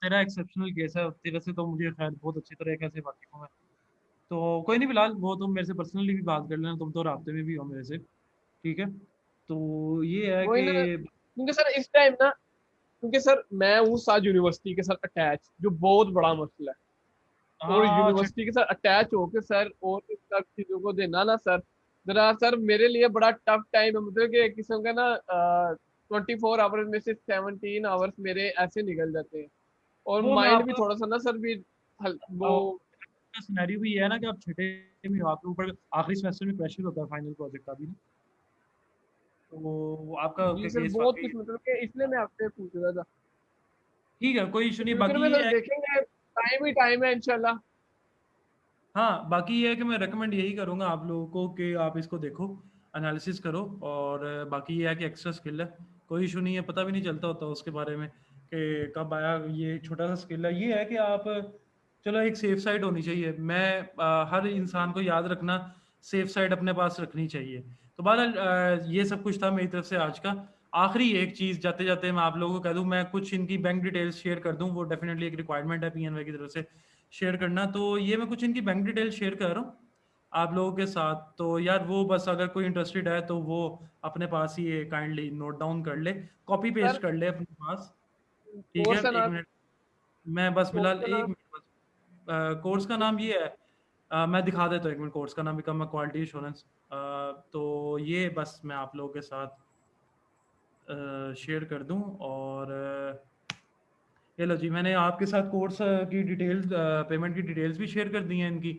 तेरा एक्सेप्शनल केस है, तेरे से तो मुझे खैर बहुत अच्छी तरीके से वाकिफ हूँ मैं। तो कोई नहीं बिलाल, वो तुम मेरे से पर्सनली भी बात कर लेना, तुम तो रास्ते में भी हो मेरे से, ठीक है। तो ये है वही कि ना, क्योंकि सर इस टाइम ना, क्योंकि सर मैं हूँ साथ यूनिवर्सिटी के साथ अटैच, जो बहुत बड़ा मसला है। और हाँ यूनिवर्सिटी के साथ अटैच होके सर और इन सब चीजों को देना ना सर, जरा सर मेरे लिए बड़ा टफ टाइम है। मतलब कि एक किस्म का ना 24 आवर्स में से 17 आवर्स मेरे ऐसे निकल जाते हैं। और वो मैं माइंड भी आपको थोड़ा सा ना सर भी वो। सिनेरियो भी ये है ना कि आप छठे में हो, आपके ऊपर आखिरी सेमेस्टर में प्रेशर होता है फाइनल प्रोजेक्ट का भी ना, तो आपका जी सर केस बहुत वाकई कुछ, मतलब कि इसलिए मैं आपसे पूछ रहा था। ठीक है, कोई इशू तो नहीं। फ्यूचर बाकी में ये सर है, देखेंगे, टाइम ही टाइम है इंशाल्लाह। हाँ बाकी ये है कि मैं रेकमेंड यही करूँगा आप लोगों को कि आप इसको देखो, एनालिसिस करो, और बाकी ये है कि एक्स्ट्रा स्किल है, कोई इशू नहीं है, पता भी नहीं चलता होता उसके बारे में कि कब आया। ये छोटा सा स्किल है, ये है कि आप चलो एक सेफ साइड होनी चाहिए। मैं हर इंसान को याद रखना, सेफ साइड अपने पास रखनी चाहिए। तो बहरहाल ये सब कुछ था मेरी तरफ से आज का। आखिरी एक चीज़ जाते जाते मैं आप लोगों को कह दूं, मैं कुछ इनकी बैंक डिटेल्स शेयर कर दूं, वो डेफिनेटली एक रिक्वायरमेंट है पीएनवाई की तरफ से शेयर करना। तो ये मैं कुछ इनकी बैंक डिटेल शेयर कर रहा हूँ आप लोगों के साथ। तो यार वो बस अगर कोई इंटरेस्टेड है तो वो अपने पास ही ये काइंडली नोट डाउन कर ले, कॉपी सर पेस्ट कर ले अपने पास। ठीक है, कोर्स का एक नाम, मिनट, मैं बस कोर्स फिलहाल का एक नाम। मिनट बस। कोर्स का नाम ये है, मैं दिखा देता हूँ एक मिनट। कोर्स का नाम बिकम क्वालिटी एश्योरेंस। तो ये बस मैं आप लोगों के साथ शेयर कर दूं, और ये लो जी, मैंने आपके साथ कोर्स की डिटेल्स, पेमेंट की डिटेल्स भी शेयर कर दी हैं इनकी,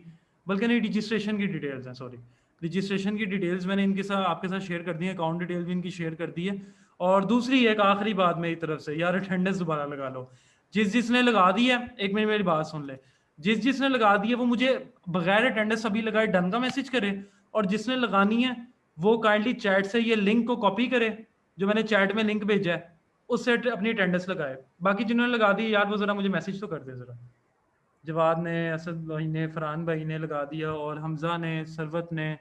बल्कि नहीं, रजिस्ट्रेशन की डिटेल्स हैं, सॉरी, रजिस्ट्रेशन की डिटेल्स मैंने इनके साथ आपके साथ शेयर कर दी है, अकाउंट डिटेल भी इनकी शेयर कर दी है। और दूसरी एक आखिरी बात मेरी तरफ से, यार अटेंडेंस दोबारा लगा लो। जिसने लगा दी है, एक मिनट मेरी बात सुन ले, जिसने लगा दी है वो मुझे बगैर अटेंडेंस अभी लगाए डन का मैसेज करे, और जिसने लगानी है वो काइंडली चैट से ये लिंक को कॉपी करे, जो मैंने चैट में लिंक भेजा है उससे अपनी अटेंडेंस लगाए। बाकी जिन्होंने लगा दी यार वो जरा मुझे मैसेज तो कर दे जरा। जवाद ने, असद भाई ने, फरहान भाई ने लगा दिया, और हमजा ने, सरवत ने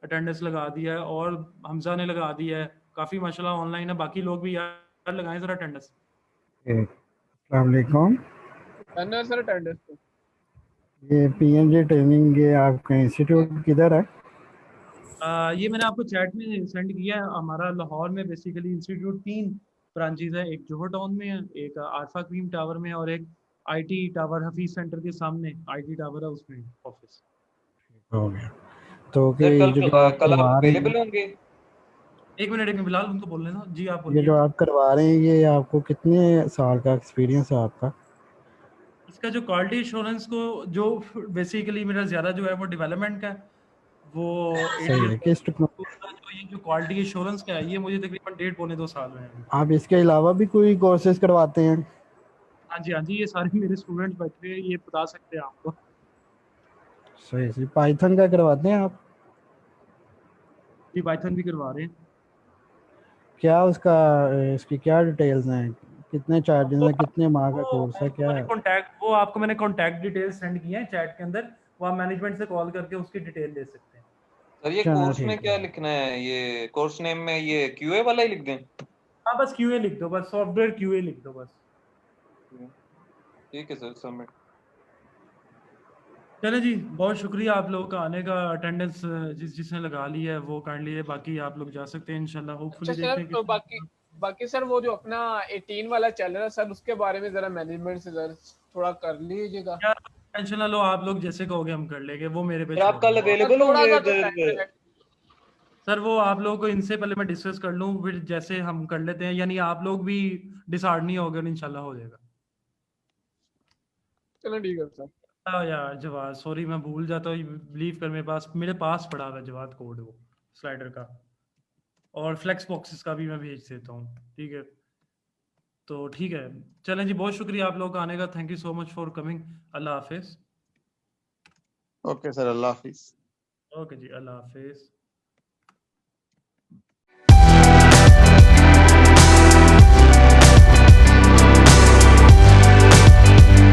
अटेंडेंस लगा दिया है, और हमजा ने लगा दिया है। काफ़ी माशाल्लाह ऑनलाइन है, बाकी लोग भी यार लगाएं ज़रा अटेंडेंस। अस्सलाम वालेकुम। डन है सर अटेंडेंस तो। ये पीएनजी ट्रेनिंग, ये आपका इंस्टीट्यूट किधर है? ये मैंने आपको चैट में सेंड किया है। हमारा लाहौर में बेसिकली इंस्टीट्यूट 3 ब्रांचेज है, एक जोहर टाउन में है, एक आरफा क्रीम टावर में, और एक आईटी टावर हफीज सेंटर के सामने आईटी टावर है उसमें ऑफिस। हो गया। तो कि सर ये कल जो आप कल आप करवा रहे हैं, अवेलेबल होंगे? एक मिनट फिलहाल उनको बोलने दो जी, आप ये बोलिए। जो आप करवा रहे हैं, ये आपको कितने साल का एक्सपीरियंस है आपका? इसका जो क्वालिटी इंश्योरेंस को जो बेसिकली मेरा ज़्यादा जो है वो डेवलपमेंट का है, वो 8 सही ईयर है। का। किस दूसरा जो ये जो क्वालिटी इंश्योरेंस का है ये मुझे तकरीबन 1.5 पौने 2 साल में है अभी। आप इसके अलावा भी कोई कोर्सेज करवाते हैं? हाँ जी, ये सारे मेरे स्टूडेंट्स बैठे हैं, ये बता सकते हैं आपको। सही सही। पाइथन का करवाते हैं आप? जी पाइथन भी करवा रहे हैं। क्या उसका, इसकी क्या डिटेल्स हैं? कितने चार्जेस वो हैं? कितने माह का कोर्स है? क्या है? वो आपको मैंने कॉन्टैक्ट डिटेल सेंड किए हैं चैट के अंदर, वो आप मैनेजमेंट से कॉल करके उसकी डिटेल ले सकते हैं। सर ये चलो कोर्स में ठीक क्या है। लिखना है, ये कोर्स नेम में ये क्यूए वाला ही लिख दें? हाँ बस क्यूए लिख दो, बस सॉफ्टवेयर क्यूए लिख दो बस। ठीक है सर, सबमिट। चले जी, बहुत शुक्रिया आप लोगों का आने का, अटेंडेंस जिसने लगा ली है वो कर लिए, बाकी आप लोग जा सकते हैं इंशाल्लाह। अच्छा होपफुली सर, देखते हैं तो कि बाकी सर वो जो अपना 18 वाला चल रहा है सर, उसके बारे में जरा मैनेजमेंट से जरा थोड़ा कर लीजिएगा। यार टेंशन ना लो, आप लोग जैसे कहोगे हम कर लेंगे, वो मेरे पे सर आप छोड़ कल दो। अवेलेबल थोड़ा होंगे सा तो इधर? टाइम है। सर वो आप लोगों को इनसे पहले मैं डिस्कस कर लूँ, फिर जैसे हम कर लेते हैं, यानी आप लोग भी डिसाइड नहीं होगे और इंशाल्लाह हो जाएगा। चलो ठीक है सर। यार जवाद, सॉरी मैं भूल जाता हूँ, बिलीव कर मेरे पास पड़ा हुआ है जवाद कोड वो स्लाइडर का, और फ्लेक्स बॉक्सेस का भी मैं भेज देता हूँ, ठीक है। तो ठीक है, चलें जी, बहुत शुक्रिया आप लोगों का आने का, thank you so much for coming. अल्लाह हाफिज। ओके सर, अल्लाह हाफिज। ओके जी, अल्लाह हाफिज।